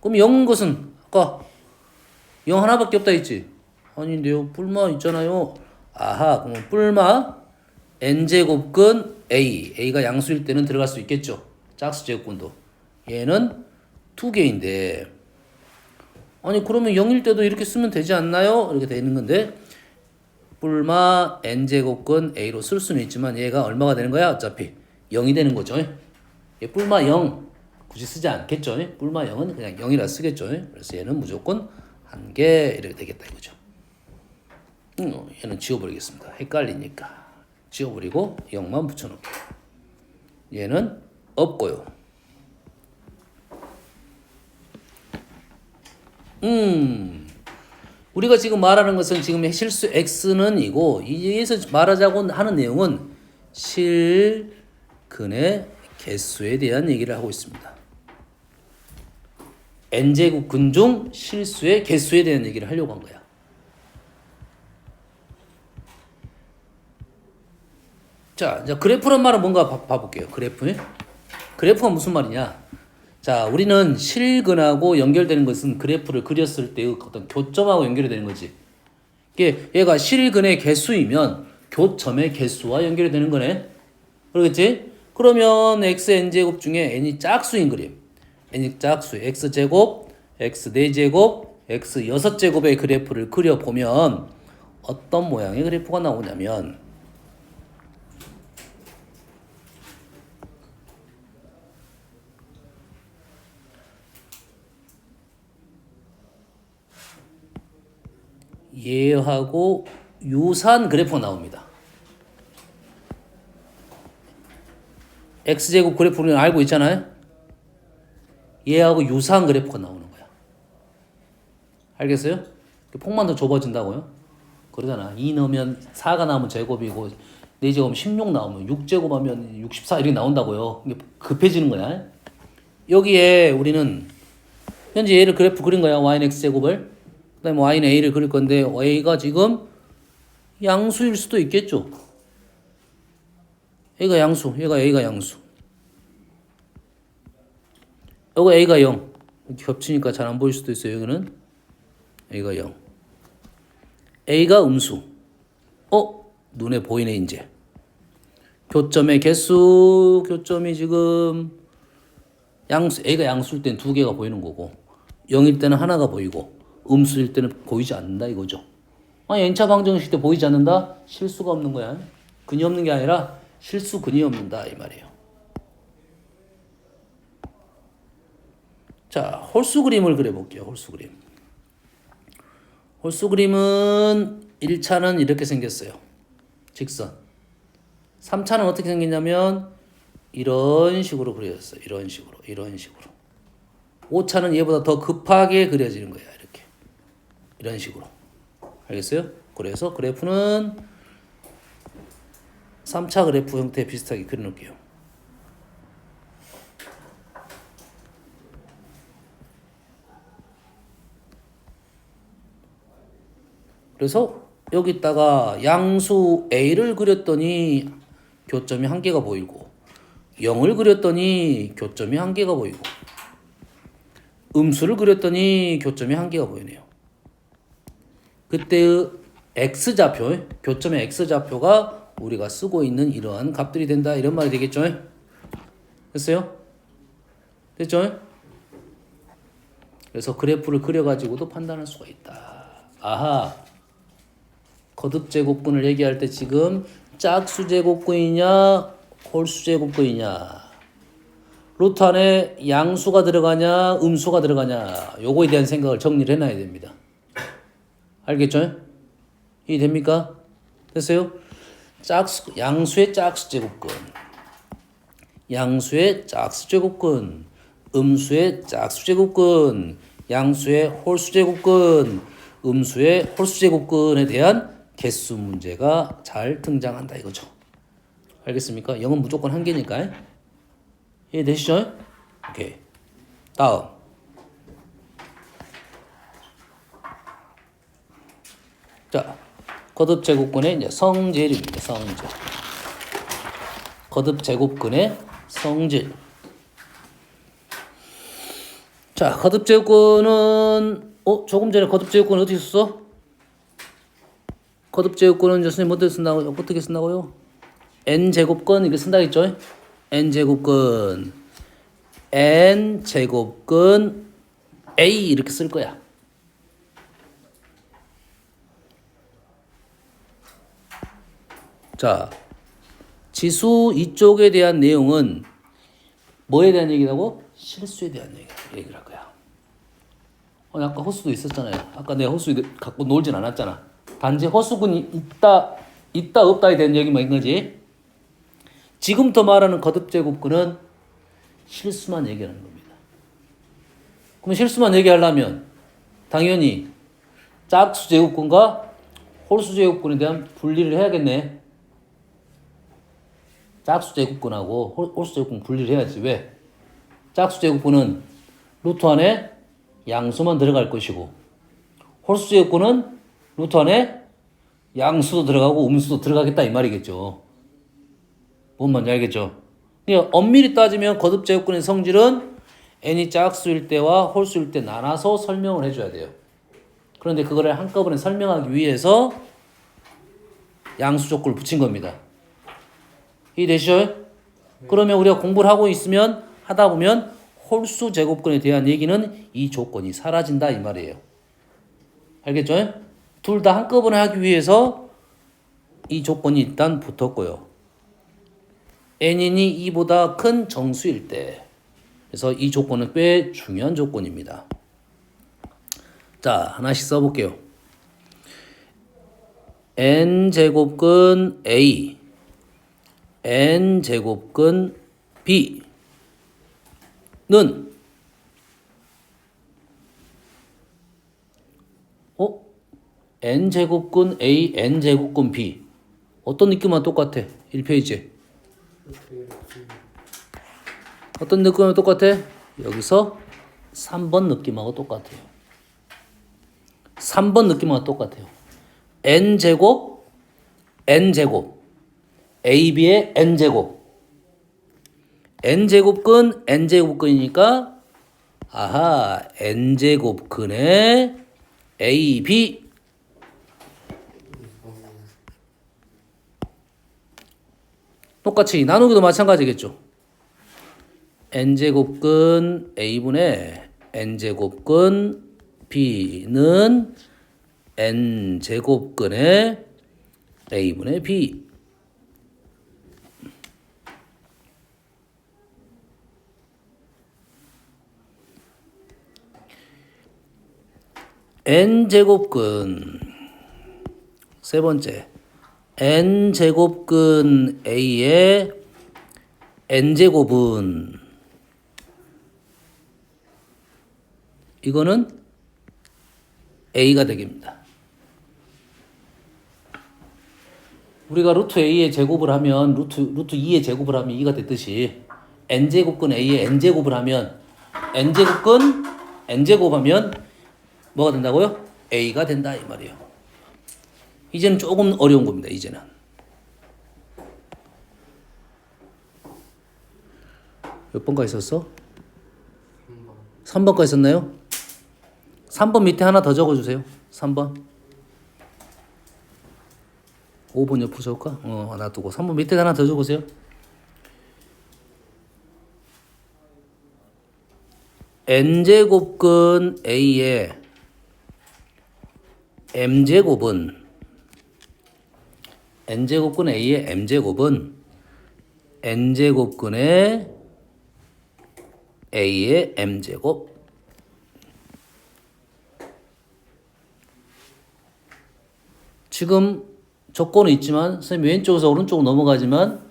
그럼 0은 것은 아까 0 하나밖에 없다 했지? 아닌데요. 뿔마 있잖아요. 아하, 그럼 뿔마 n제곱근 a가 양수일 때는 들어갈 수 있겠죠. 짝수 제곱근도. 얘는 2개인데, 아니 그러면 0일 때도 이렇게 쓰면 되지 않나요? 이렇게 되는 건데, 뿔마 n제곱근 a로 쓸 수는 있지만 얘가 얼마가 되는 거야? 어차피 0이 되는 거죠. 얘 뿔마 0 굳이 쓰지 않겠죠. 뿔마 0은 그냥 0이라 쓰겠죠. 그래서 얘는 무조건 1개 이렇게 되겠다 이거죠. 얘는 지워버리겠습니다. 헷갈리니까 지워버리고 0만 붙여놓을게요. 얘는 없고요. 우리가 지금 말하는 것은 지금 실수 x는 이고, 여기서 말하자고 하는 내용은 실근의 개수에 대한 얘기를 하고 있습니다. n제곱근 중 실수의 개수에 대한 얘기를 하려고 한 거야. 자, 이제 그래프란 말은 뭔가 봐볼게요. 그래프가 무슨 말이냐? 자, 우리는 실근하고 연결되는 것은 그래프를 그렸을 때의 어떤 교점하고 연결이 되는 거지. 이게 얘가 실근의 개수이면 교점의 개수와 연결이 되는 거네. 그러겠지? 그러면 xn제곱 중에 n이 짝수인 그림. n이 짝수, x제곱, x4제곱, x6제곱의 그래프를 그려보면 어떤 모양의 그래프가 나오냐면 얘하고 유사한 그래프가 나옵니다. x제곱 그래프는 알고 있잖아요. 얘하고 유사한 그래프가 나오는 거야. 알겠어요? 폭만 더 좁아진다고요? 그러잖아. 2 넣으면 4가 나오면 제곱이고 4제곱하면 16 나오면 6제곱하면 64 이렇게 나온다고요. 이게 급해지는 거야. 여기에 우리는 현재 얘를 그래프 그린 거야. y는 x제곱을. 그 다음에 y는 a를 그릴 건데 a가 지금 양수일 수도 있겠죠. a가 양수, a가 양수. 여기 a가 0. 겹치니까 잘 안 보일 수도 있어요. 여기는 a가 0. a가 음수. 눈에 보이네 이제. 교점의 개수, 교점이 지금 양수, a가 양수일 때는 2개가 보이는 거고 0일 때는 하나가 보이고 음수일 때는 보이지 않는다 이거죠. 아니 n차 방정식 때 보이지 않는다? 실수가 없는 거야. 근이 없는 게 아니라 실수 근이 없는다 이 말이에요. 자, 홀수 그림을 그려볼게요. 홀수 그림. 홀수 그림은 1차는 이렇게 생겼어요. 직선. 3차는 어떻게 생겼냐면 이런 식으로 그려졌어요. 이런 식으로. 5차는 얘보다 더 급하게 그려지는 거야. 이렇게. 이런 식으로. 알겠어요? 그래서 그래프는 3차 그래프 형태 비슷하게 그려놓을게요. 그래서 여기다가 양수 a를 그렸더니 교점이 한 개가 보이고 0을 그렸더니 교점이 한 개가 보이고 음수를 그렸더니 교점이 한 개가 보이네요. 그때의 x좌표, 교점의 x좌표가 우리가 쓰고 있는 이러한 값들이 된다 이런 말이 되겠죠? 됐어요? 됐죠? 그래서 그래프를 그려가지고도 판단할 수가 있다. 아하, 거듭제곱근을 얘기할 때 지금 짝수제곱근이냐 홀수제곱근이냐 루트 안에 양수가 들어가냐 음수가 들어가냐 요거에 대한 생각을 정리를 해놔야 됩니다. 알겠죠? 이해됩니까? 됐어요? 양수의 짝수제곱근, 양수의 짝수제곱근, 음수의 짝수제곱근, 양수의 홀수제곱근, 음수의 홀수제곱근에 대한 개수 문제가 잘 등장한다 이거죠. 알겠습니까? 0은 무조건 한 개니까. 이해되시죠? 오케이. 다음. 자, 거듭제곱근의 이제 성질입니다. 성질. 거듭제곱근의 성질. 자, 거듭제곱근은 조금 전에 거듭제곱근 어떻게 썼어? 거듭제곱근은 선생님 어떻게 쓴다고요? n제곱근 이렇게 쓴다 했죠? n제곱근 a 이렇게 쓸 거야. 자, 지수 이쪽에 대한 내용은 뭐에 대한 얘기라고? 실수에 대한 얘기를 할 거야. 아까 허수도 있었잖아요. 아까 내가 허수 갖고 놀진 않았잖아. 단지 허수군이 있다 없다에 대한 얘기만 있는 거지. 지금부터 말하는 거듭제곱근은 실수만 얘기하는 겁니다. 그럼 실수만 얘기하려면 당연히 짝수제곱근과 홀수제곱근에 대한 분리를 해야겠네. 짝수 제곱근하고 홀수 제곱근 분리를 해야지. 왜? 짝수 제곱근은 루트 안에 양수만 들어갈 것이고 홀수 제곱근은 루트 안에 양수도 들어가고 음수도 들어가겠다 이 말이겠죠. 뭔 말인지 알겠죠? 그러니까 엄밀히 따지면 거듭 제곱근의 성질은 n이 짝수일 때와 홀수일 때 나눠서 설명을 해줘야 돼요. 그런데 그거를 한꺼번에 설명하기 위해서 양수 조건을 붙인 겁니다. 이해되시죠? 그러면 우리가 공부를 하고 있으면 하다 보면 홀수 제곱근에 대한 얘기는 이 조건이 사라진다 이 말이에요. 알겠죠? 둘 다 한꺼번에 하기 위해서 이 조건이 일단 붙었고요. n이 2보다 큰 정수일 때. 그래서 이 조건은 꽤 중요한 조건입니다. 자, 하나씩 써볼게요. n제곱근 A, n제곱근 B는 n제곱근 A, n제곱근 B 어떤 느낌만 똑같아? 1페이지에 어떤 느낌하고 똑같아? 여기서 3번 느낌하고 똑같아요. 3번 느낌하고 똑같아요. n제곱, n제곱, AB의 n제곱. n제곱근, n제곱근이니까 아하, n제곱근의 AB. 똑같이 나누기도 마찬가지겠죠. n제곱근 A분의 n제곱근 B는 n제곱근의 A분의 B. n제곱근 세 번째 n제곱근 A의 n제곱은 이거는 A가 되겠습니다. 우리가 루트 A의 제곱을 하면 루트 2의 제곱을 하면 2가 됐듯이 n제곱근 A의 n제곱을 하면 n제곱근 n제곱하면 뭐가 된다고요? A가 된다 이 말이에요. 이제는 조금 어려운 겁니다. 이제는 몇 번까지 있었어? 3번까지 있었나요? 3번 밑에 하나 더 적어주세요. 3번 5번 옆으로 적을까? 놔두고 3번 밑에 하나 더 적으세요. n제곱근 A의 m제곱은 n제곱근 A의 m제곱은 n제곱근의 A의 m제곱. 지금 조건은 있지만 선생님이 왼쪽에서 오른쪽으로 넘어가지만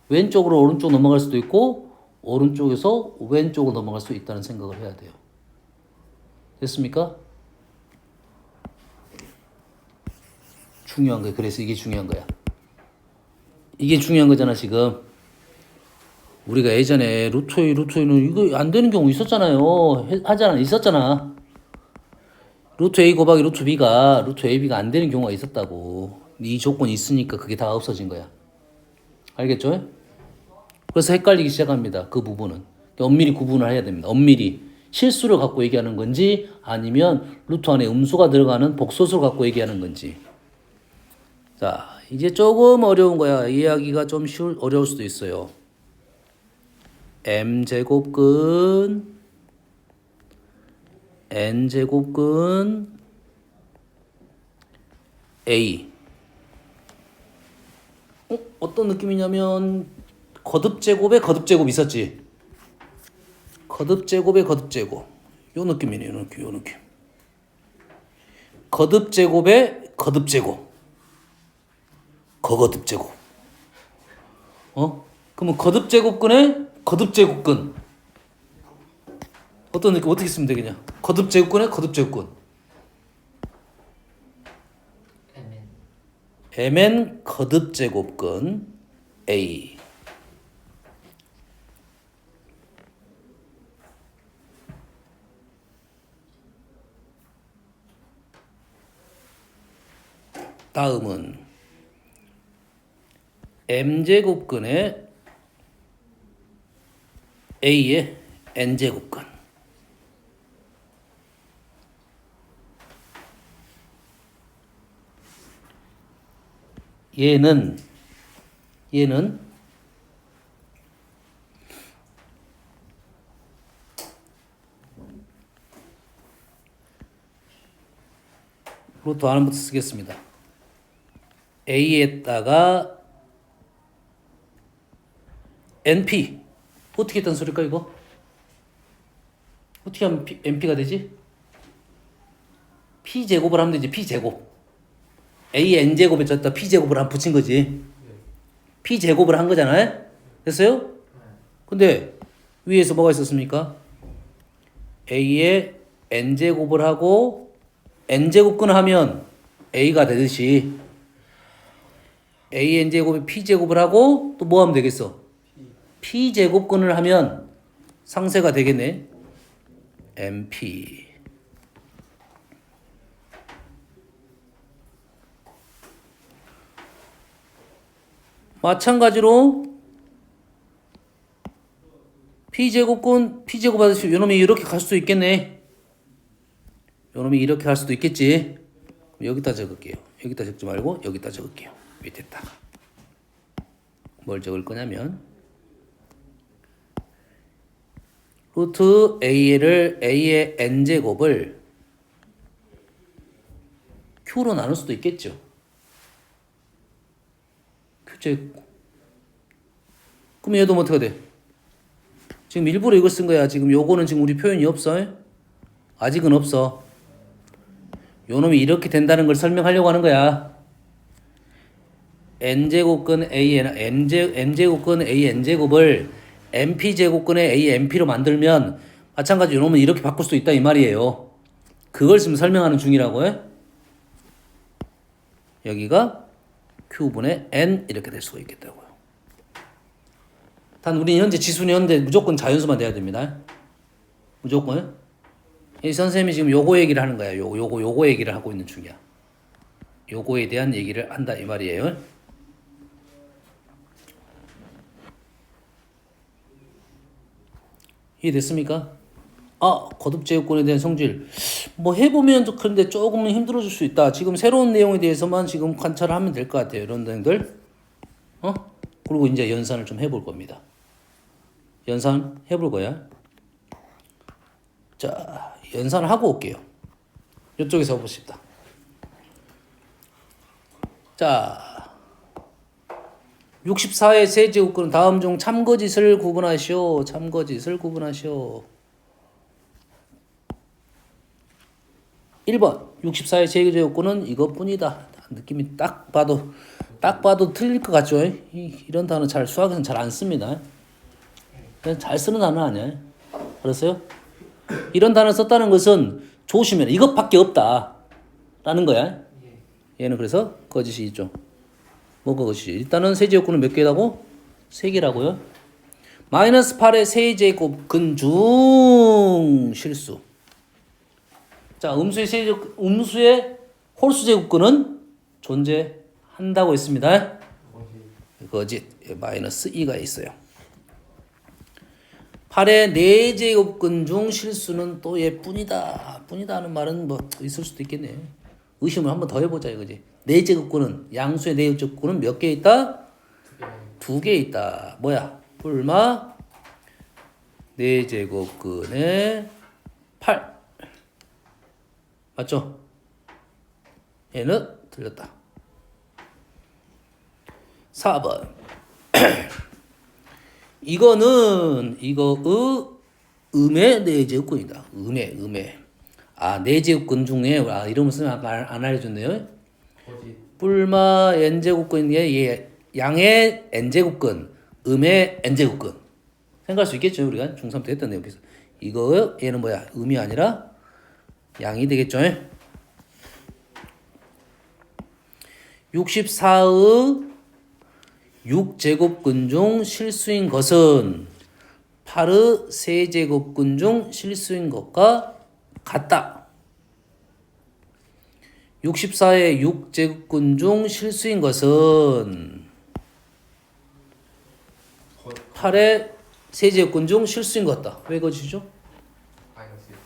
왼쪽으로 오른쪽 넘어갈 수도 있고 오른쪽에서 왼쪽으로 넘어갈 수 있다는 생각을 해야 돼요. 됐습니까? 중요한 거야. 그래서 이게 중요한 거야. 이게 중요한 거잖아 지금. 우리가 예전에 루트 A는 이거 안 되는 경우 있었잖아요. 있었잖아. 루트 A 곱하기 루트 B가 루트 AB가 안 되는 경우가 있었다고. 이 조건이 있으니까 그게 다 없어진 거야. 알겠죠? 그래서 헷갈리기 시작합니다. 그 부분은. 엄밀히 구분을 해야 됩니다. 엄밀히 실수를 갖고 얘기하는 건지 아니면 루트 안에 음수가 들어가는 복소수를 갖고 얘기하는 건지. 자, 이제 조금 어려운 거야. 이해하기가 좀 어려울 수도 있어요. m제곱근 n제곱근 A. 어떤 느낌이냐면 거듭제곱에 거듭제곱 있었지. 거듭제곱에 거듭제곱. 요 느낌이네. 요 느낌. 거듭제곱에 거듭제곱. 거거듭제곱. 그러면 거듭제곱근에 거듭제곱근. 어떤 느낌 어떻게 쓰면 되겠냐? 거듭제곱근에 거듭제곱근. mn 거듭제곱근 A. 다음은 m제곱근의 a의 n제곱근. 얘는 루트 안부터 쓰겠습니다. a에다가 np 어떻게 했단 소리일까 이거? 어떻게 하면 np가 되지? p제곱을 하면 되지. p제곱 a n제곱에 졌다 p제곱을 한 붙인 거지. p제곱을 한 거잖아요. 됐어요? 근데 위에서 뭐가 있었습니까? a에 n제곱을 하고 n제곱근 하면 a가 되듯이 a n제곱에 p제곱을 하고 또 뭐 하면 되겠어? p제곱근을 하면 상세가 되겠네. mp. 마찬가지로 p제곱근 p제곱 하듯이 요놈이 이렇게 갈 수도 있겠네. 요놈이 이렇게 갈 수도 있겠지. 여기다 적을게요. 여기다 적지 말고 여기다 적을게요. 밑에다가 뭘 적을 거냐면 루트 a의 n제곱을 q로 나눌 수도 있겠죠. q제곱. 그럼 얘도 어떻게 돼? 지금 일부러 이걸 쓴 거야. 지금 요거는 지금 우리 표현이 없어. 아직은 없어. 요놈이 이렇게 된다는 걸 설명하려고 하는 거야. n제곱근 m제곱근 a n제곱을 mp제곱근의 a mp로 만들면 마찬가지로 요놈은 이렇게 바꿀 수도 있다 이 말이에요. 그걸 지금 설명하는 중이라고요. 여기가 q분의 n 이렇게 될 수가 있겠다고요. 단 우리는 현재 지수는 현재 무조건 자연수만 돼야 됩니다. 무조건. 이 선생님이 지금 요거 얘기를 하는 거야. 요거 얘기를 하고 있는 중이야. 요거에 대한 얘기를 한다 이 말이에요. 이해됐습니까? 거듭제곱근에 대한 성질 뭐 해보면 그런데 조금은 힘들어질 수 있다. 지금 새로운 내용에 대해서만 지금 관찰을 하면 될 것 같아요. 이런 내용들. 그리고 이제 연산을 좀 해볼 겁니다. 연산 해볼 거야. 자, 연산을 하고 올게요. 이쪽에서 해봅시다. 자, 64의 세제곱근은 다음 중 참거짓을 구분하시오. 참거짓을 구분하시오. 1번 64의 세제곱근은 이것뿐이다. 느낌이 딱 봐도 틀릴 것 같죠? 이런 단어 잘 수학에서는 잘 안 씁니다. 그냥 잘 쓰는 단어 아니야. 알았어요? 이런 단어 썼다는 것은 조심해라. 이것밖에 없다. 라는 거야. 얘는 그래서 거짓이 있죠. 뭐가 거짓이? 일단은 세제곱근은 몇 개라고? 3개라고요. 마이너스 8의 세제곱근 중 실수. 자, 음수의 홀수제곱근은 존재한다고 했습니다. 거짓. 마이너스 2가 있어요. 8의 4제곱근 중 실수는 또 얘뿐이다. 뿐이다 하는 말은 뭐 있을 수도 있겠네. 의심을 한번 더 해보자 이거지. 4제곱근은 양수의 4제곱근은 몇 개 있다? 2개 있다. 뭐야? 뿔마 4제곱근에 8. 맞죠? 얘는 틀렸다. 4번. 이거는 음의 4제곱근이다. 음의. 4제곱근 중에 이름을 쓰면 안 알려줬네요. 뿔마 n제곱근의 양의 n제곱근, 음의 n제곱근. 생각할 수 있겠죠. 우리가 중3 때 했던 내용에서. 얘는 뭐야? 음이 아니라 양이 되겠죠. 64의 6제곱근 중 실수인 것은 8의 세제곱근 중 실수인 것과 같다. 64의 6제곱근 중 실수인 것은 8의 세제곱근 중 실수인 것 같다. 왜 거짓이죠? 마이너스 X.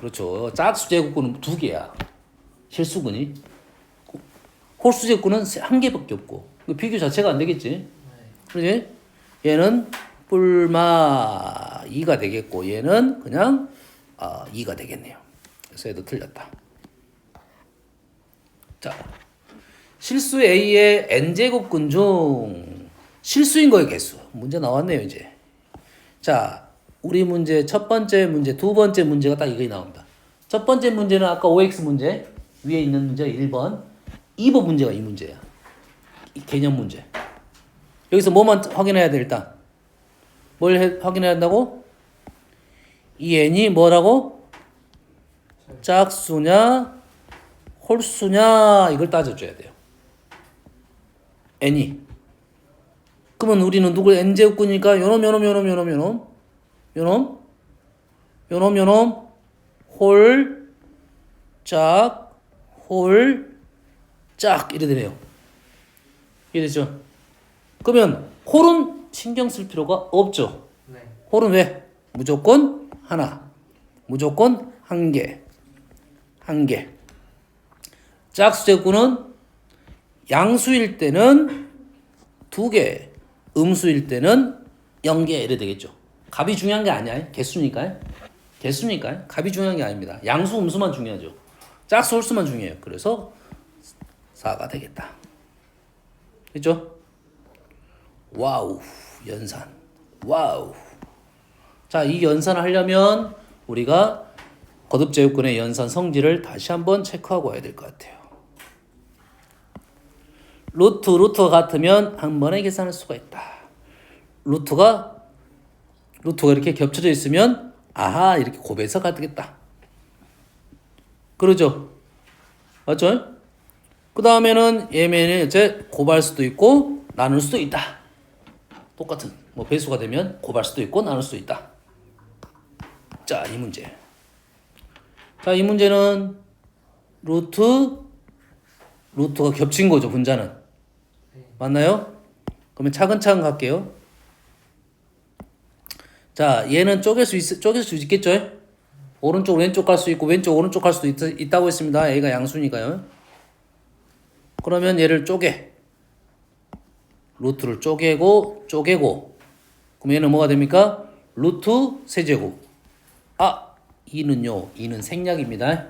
그렇죠. 짝수 제곱근은 2개야. 실수근이. 홀수 제곱근은 1개밖에 없고. 비교 자체가 안 되겠지. 네. 그렇지? 얘는 뿔마 2가 되겠고 얘는 그냥 2가 되겠네요. 그래서 얘도 틀렸다. 자, 실수 A의 n제곱근 중 실수인 거의 개수. 문제 나왔네요, 이제. 자, 우리 문제 첫 번째 문제, 두 번째 문제가 딱 이거이 나옵니다. 첫 번째 문제는 아까 OX 문제, 위에 있는 문제 1번. 2번 문제가 이 문제야. 이 개념 문제. 여기서 뭐만 확인해야 돼, 일단? 확인해야 한다고? 이 n이 뭐라고? 짝수냐, 홀수냐, 이걸 따져줘야 돼요. n이. 그러면 우리는 누굴 n제곱근이니까 요놈, 홀, 짝, 홀, 짝 이래 되네요. 이해되죠? 그러면 홀은 신경 쓸 필요가 없죠. 네. 홀은 왜? 무조건 하나. 무조건 한 개. 한 개. 짝수제곱은 양수일 때는 2개, 음수일 때는 0개 이래 되겠죠. 값이 중요한 게 아니야. 개수니까요. 개수니까요. 값이 중요한 게 아닙니다. 양수, 음수만 중요하죠. 짝수, 홀수만 중요해요. 그래서 4가 되겠다. 됐죠? 와우, 연산. 와우. 자, 이 연산을 하려면 우리가 거듭제곱근의 연산 성질을 다시 한번 체크하고 와야 될 것 같아요. 루트가 같으면 한 번에 계산할 수가 있다. 루트가 이렇게 겹쳐져 있으면 아하 이렇게 곱해서 가겠다. 그러죠? 맞죠? 그 다음에는 얘는 이제 곱할 수도 있고 나눌 수도 있다. 똑같은 뭐 배수가 되면 곱할 수도 있고 나눌 수도 있다. 자, 이 문제. 자, 이 문제는 루트가 겹친 거죠, 분자는. 맞나요? 그러면 차근차근 갈게요. 자, 얘는 쪼갤 수 있겠죠? 오른쪽, 왼쪽 갈 수 있고, 왼쪽, 오른쪽 갈 수도 있다고 했습니다. A가 양수니까요. 그러면 얘를 쪼개. 루트를 쪼개고. 그럼 얘는 뭐가 됩니까? 루트 세제곱. 아, 2는 생략입니다.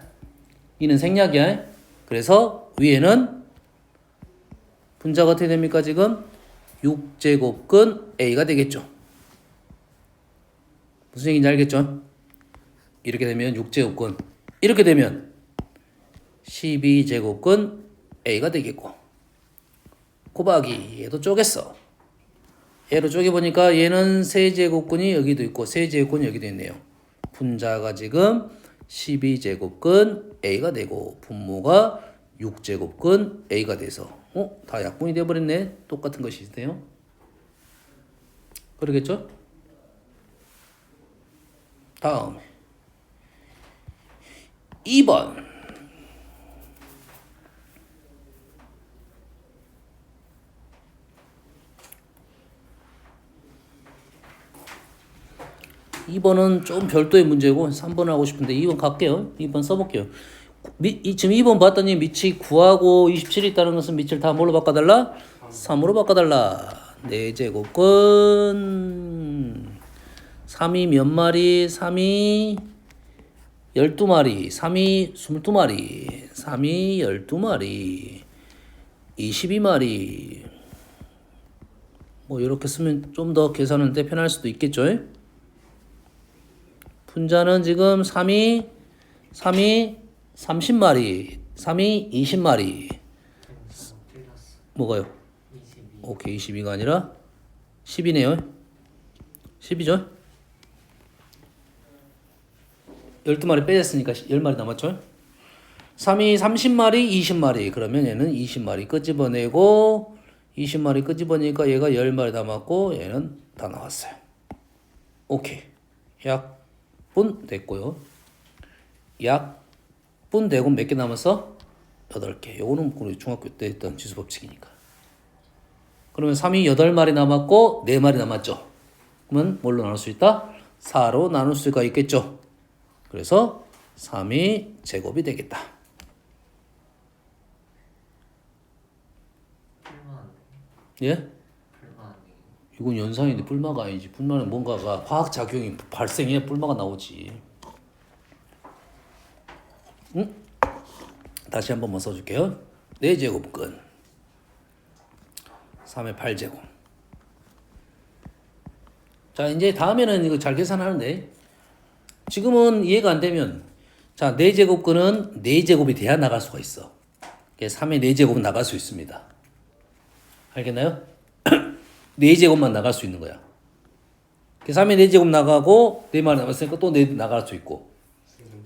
2는 생략이야. 그래서 위에는 분자가 어떻게 됩니까, 지금? 6제곱근 A가 되겠죠. 무슨 얘기인지 알겠죠? 이렇게 되면 6제곱근. 이렇게 되면 12제곱근 A가 되겠고. 곱하기 얘도 쪼갰어. 얘로 쪼개보니까 얘는 세제곱근이 여기도 있고 세제곱근이 여기도 있네요. 분자가 지금 12제곱근 A가 되고 분모가 6제곱근 A가 돼서 다 약분이 되어버렸네. 똑같은 것이세요. 그러겠죠? 다음 2번. (2번은) 좀 별도의 문제고 3번 하고 싶은데 2번 갈게요. 2번 써볼게요. 지금 2번 봤더니 밑이 9하고 27이 있다는 것은 밑을 다 뭘로 바꿔달라? 3으로 바꿔달라. 4제곱근 3이 몇 마리? 3이 12마리 3이 22마리 3이 12마리 22마리 뭐 이렇게 쓰면 좀 더 계산은 편할 수도 있겠죠. 분자는 지금 3이 30마리 3이 20마리 뭐가요? 22. 오케이 22가 아니라 10이네요. 10이죠? 12마리 빼졌으니까 10마리 남았죠? 3이 30마리 20마리 그러면 얘는 20마리 끄집어내고 20마리 끄집어내니까 얘가 10마리 남았고 얘는 다 나왔어요. 오케이. 약분 됐고요. 약분 되고 몇 개 남았어? 8개. 요거는 우리 중학교 때 했던 지수 법칙이니까. 그러면 3이 8마리 남았고 4마리 남았죠. 그러면 뭘로 나눌 수 있다? 4로 나눌 수가 있겠죠. 그래서 3이 제곱이 되겠다. 풀만한데. 예? 풀만한데. 이건 연산인데 뿔마가 아니지. 뿔마는 뭔가가 화학작용이 발생해 뿔마가 나오지. 응? 다시 한 번만 써줄게요. 4제곱근 3의 8제곱. 자, 이제 다음에는 이거 잘 계산하는데 지금은 이해가 안 되면 자, 4제곱근은 4제곱이 돼야 나갈 수가 있어. 3의 4제곱은 나갈 수 있습니다. 알겠나요? 4제곱만 나갈 수 있는 거야. 3의 4제곱 나가고 4마리 남았으니까 또 4 나갈 수 있고. 선생님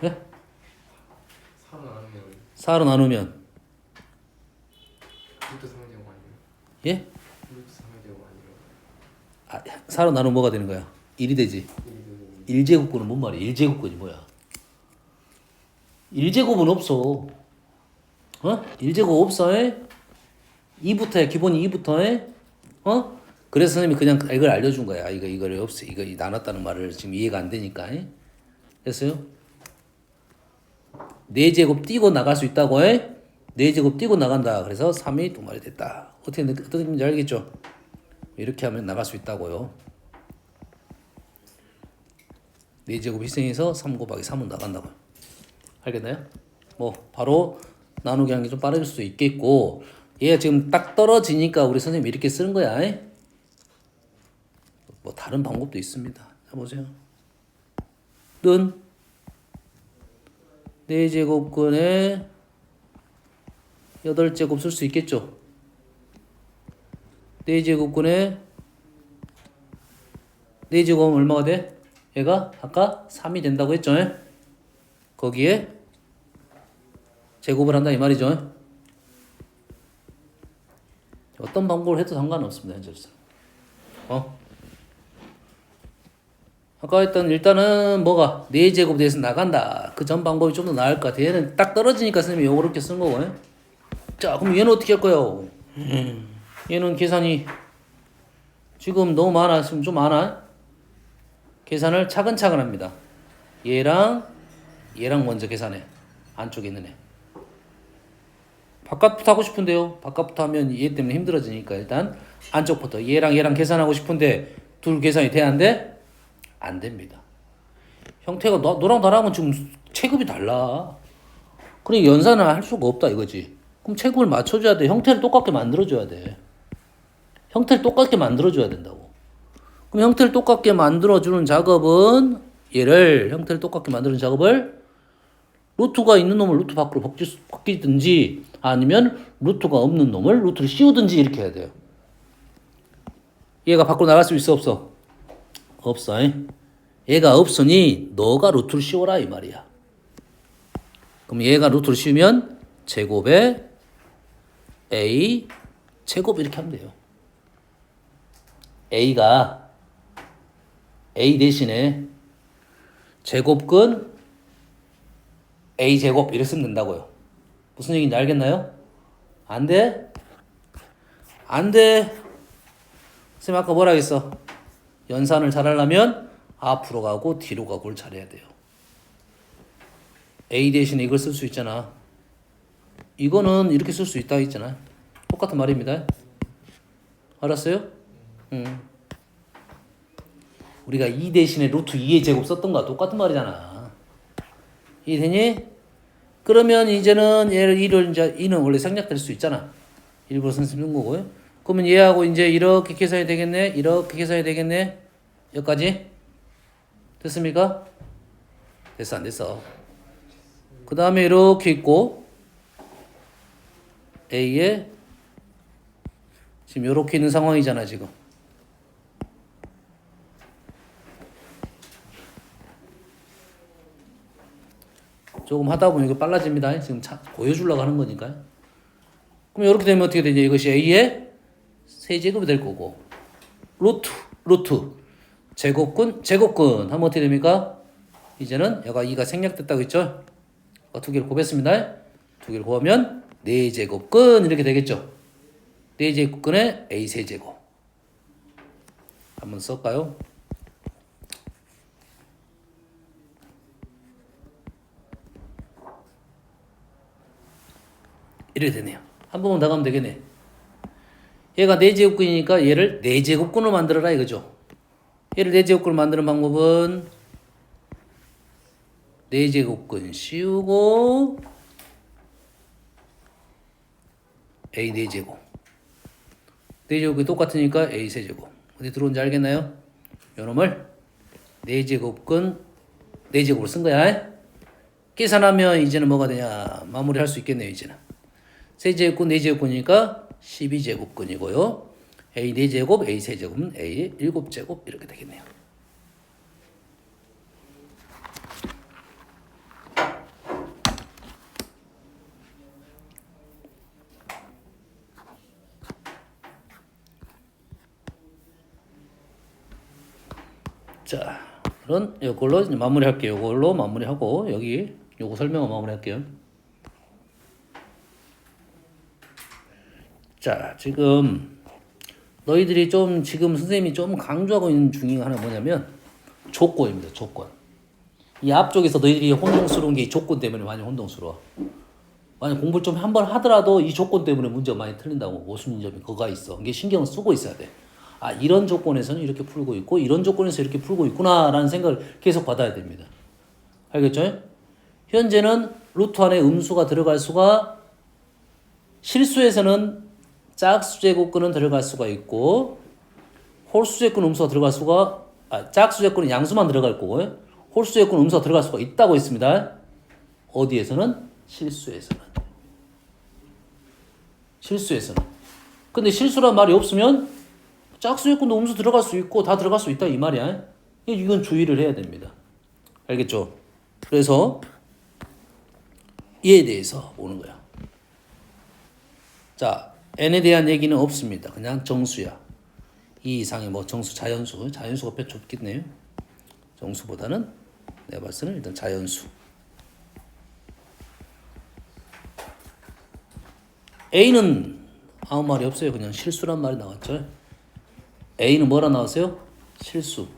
예? 4로 나누면 4로 나누면 루트 3의 제곱 아니에요? 예? 루트 3의 제곱 아니에요? 아, 4로 나누면 뭐가 되는 거야? 1이 되지. 1제곱근은 뭔 말이야? 1제곱근이 뭐야? 1제곱은 없어. 어? 1제곱 없어. 2부터야. 기본이 2부터. 어? 그래서 선생님이 그냥 이걸 알려준 거야. 이걸 없어. 이거 나눴다는 말을 지금 이해가 안 되니까. 됐어요? 4제곱 띄고 나갈 수 있다고. 4제곱 띄고 나간다. 그래서 3이 2마리 됐다. 어떻게 느낌인지 알겠죠? 이렇게 하면 나갈 수 있다고요. 4제곱 희생해서 3 곱하기 3은 나간다고요. 알겠나요? 뭐 바로 나누기 하는 게 좀 빠를 수도 있겠고 얘가 지금 딱 떨어지니까 우리 선생님이 이렇게 쓰는 거야. 뭐 다른 방법도 있습니다. 자 보세요. 는 4제곱근에 8제곱 쓸 수 있겠죠. 4제곱근에 4제곱은 얼마가 돼? 얘가 아까 3이 된다고 했죠. 거기에 제곱을 한다 이 말이죠. 어떤 방법을 해도 상관없습니다. 현재로서. 아까 했던 일단은 뭐가 4제곱 대해서 나간다. 그 전 방법이 좀 더 나을 것 같아. 얘는 딱 떨어지니까 선생님이 요렇게 쓴 거고. 자, 그럼 얘는 어떻게 할 거예요? 얘는 계산이 지금 너무 많아. 지금 좀 많아. 계산을 차근차근 합니다. 얘랑 먼저 계산해. 안쪽에 있는 애. 바깥부터 하고 싶은데요. 바깥부터 하면 얘 때문에 힘들어지니까 일단 안쪽부터 얘랑 계산하고 싶은데 둘 계산이 돼? 안 돼? 안 됩니다. 형태가 너랑 나랑은 지금 체급이 달라. 그러니까 연산을 할 수가 없다 이거지. 그럼 체급을 맞춰줘야 돼. 형태를 똑같게 만들어줘야 돼. 형태를 똑같게 만들어줘야 된다고. 그럼 형태를 똑같게 만들어주는 작업은 형태를 똑같게 만드는 작업을 루트가 있는 놈을 루트 밖으로 바뀌든지 아니면 루트가 없는 놈을 루트를 씌우든지 이렇게 해야 돼요. 얘가 밖으로 나갈 수 있어 없어? 없어. 얘가 없으니 너가 루트를 씌워라 이 말이야. 그럼 얘가 루트를 씌우면 제곱에 a 제곱 이렇게 하면 돼요. a가 a 대신에 제곱근 a 제곱 이렇게 쓰면 된다고요. 무슨 얘기인지 알겠나요? 안 돼? 안 돼. 선생님 아까 뭐라 했어? 연산을 잘하려면 앞으로 가고 뒤로 가고를 잘해야 돼요. a 대신에 이걸 쓸 수 있잖아. 이거는 이렇게 쓸 수 있다 했잖아. 똑같은 말입니다. 알았어요? 우리가 2 대신에 루트 2의 제곱 썼던 거와 똑같은 말이잖아. 이해되니? 그러면 이제는 얘를 이는 원래 생략될 수 있잖아. 일부러 선생님 쓴 거고요. 그러면 얘하고 이제 이렇게 계산이 되겠네. 이렇게 계산이 되겠네. 여기까지 됐습니까? 됐어 안 됐어? 그 다음에 이렇게 있고 A에 지금 이렇게 있는 상황이잖아 지금. 조금 하다 보면 이거 빨라집니다. 지금 보여주려고 하는 거니까요. 그럼 이렇게 되면 어떻게 되냐? 이것이 A의 세제곱이 될 거고 루트 제곱근 하면 어떻게 됩니까? 이제는 얘가 2가 생략됐다고 했죠? 두 개를 곱했습니다. 두 개를 곱하면 4제곱근 이렇게 되겠죠. 4제곱근에 a 세제곱. 한번 쓸까요? 이렇게 되네요. 한 번만 더 가면 되겠네. 얘가 4제곱근이니까 얘를 4제곱근으로 만들어라 이거죠. 얘를 4제곱근으로 만드는 방법은 4제곱근 씌우고 a 4제곱. 4제곱이 똑같으니까 a 세제곱. 어디 들어온지 알겠나요? 요놈을 4제곱근 4제곱으로 쓴 거야. 계산하면 이제는 뭐가 되냐? 마무리할 수 있겠네요, 이제는. 세제곱근 4제곱근이니까 12제곱근이고요. a 4제곱, a 세제곱은 a 7제곱 이렇게 되겠네요. 자, 그럼 이걸로 이제 마무리할게요. 이걸로 마무리하고 여기 요거 설명을 마무리할게요. 자, 지금 너희들이 좀 지금 선생님이 좀 강조하고 있는 중에 하나 뭐냐면 조건입니다. 조건. 이 앞쪽에서 너희들이 혼동스러운 게 이 조건 때문에 많이 혼동스러워. 만약 공부를 좀 한 번 하더라도 이 조건 때문에 문제가 많이 틀린다고 모순 점이 그거가 있어. 이게 신경을 쓰고 있어야 돼. 아, 이런 조건에서는 이렇게 풀고 있고 이런 조건에서 이렇게 풀고 있구나라는 생각을 계속 받아야 됩니다. 알겠죠? 현재는 루트 안에 음수가 들어갈 수가 실수에서는 짝수제곱근은 들어갈 수가 있고 홀수제곱근 음수가 들어갈 수가 짝수제곱근은 양수만 들어갈 거고 홀수제곱근 음수가 들어갈 수가 있다고 했습니다. 어디에서는? 실수에서는. 실수에서는. 근데 실수란 말이 없으면 짝수제곱근도 음수 들어갈 수 있고 다 들어갈 수 있다 이 말이야. 이건 주의를 해야 됩니다. 알겠죠? 그래서 이에 대해서 오는 거야. 자, n에 대한 얘기는 없습니다. 그냥 정수야. 이 이상의 뭐 정수, 자연수가 꽤 좁겠네요. 정수보다는 내가 봤을 때는 일단 자연수. A는 아무 말이 없어요. 그냥 실수란 말이 나왔죠. A는 뭐라 나왔어요? 실수.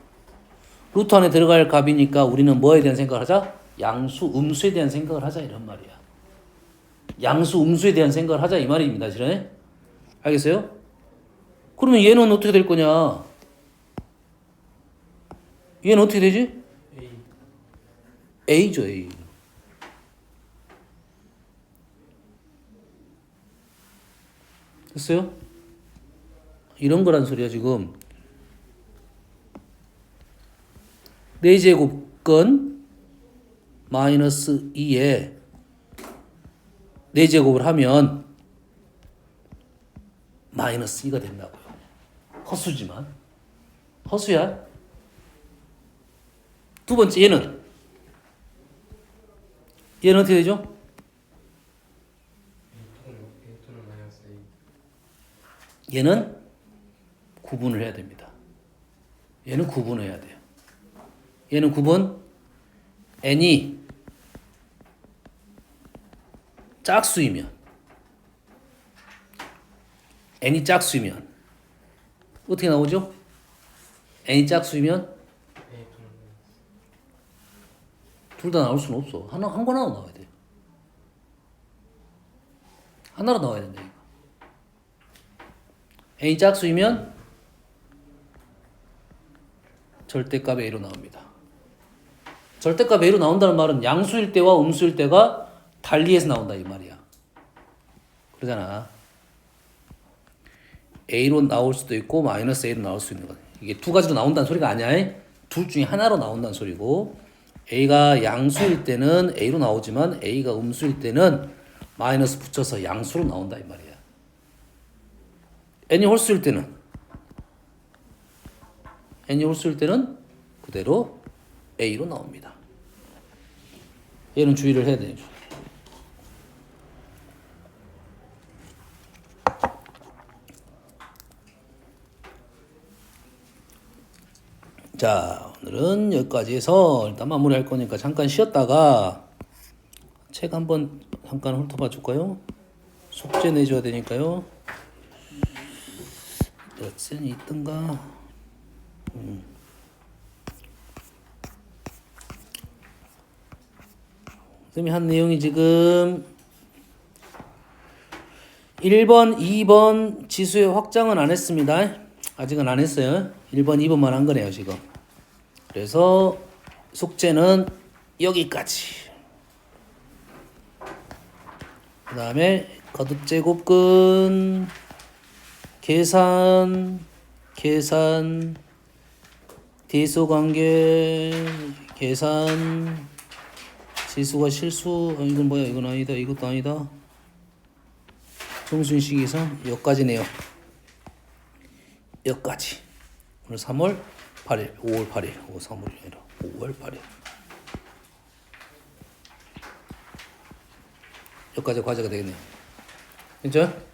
루트 안에 들어갈 값이니까 우리는 뭐에 대한 생각을 하자? 양수, 음수에 대한 생각을 하자 이런 말이야. 양수, 음수에 대한 생각을 하자 이 말입니다. 실은 알겠어요? 그러면 얘는 어떻게 될 거냐? 얘는 어떻게 되지? A죠, A. 됐어요? 이런 거란 소리야, 지금. 4제곱근 마이너스 2에 4제곱을 하면 마이너스 2가 된다고요. 허수지만. 허수야. 두 번째, 얘는 어떻게 되죠? 얘는 구분을 해야 됩니다. 얘는 구분해야 돼요. 얘는 구분. n이 짝수이면 어떻게 나오죠? n이 짝수이면 둘 다 나올 수는 없어. 한 거나 나와야 돼. 하나로 나와야 된다. n이 짝수이면 절대값 a로 나옵니다. 절대값 a로 나온다는 말은 양수일 때와 음수일 때가 달리해서 나온다 이 말이야. 그러잖아. a로 나올 수도 있고 마이너스 a로 나올 수 있는 거야. 이게 두 가지로 나온다는 소리가 아니야. 둘 중에 하나로 나온다는 소리고 a가 양수일 때는 a로 나오지만 a가 음수일 때는 마이너스 붙여서 양수로 나온다 이 말이야. n이 홀수일 때는 그대로 a로 나옵니다. 얘는 주의를 해야 돼요. 자, 오늘은 여기까지 해서 일단 마무리할 거니까 잠깐 쉬었다가 책 한번 잠깐 훑어봐 줄까요? 숙제 내줘야 되니까요. 몇 있던가? 선생님이 한 내용이 지금 1번, 2번 지수의 확장은 안 했습니다. 아직은 안 했어요. 1번, 2번만 한 거네요, 지금. 그래서 숙제는 여기까지. 그 다음에 거듭제곱근, 계산, 대소관계, 계산, 지수가 실수, 이건 뭐야? 이건 아니다. 이것도 아니다. 정순식 이상 여기까지네요. 여기까지. 오늘 3월 8일, 5월 8일, 3월이 아니라 5월 8일. 여기까지 과제가 되겠네요. 그죠?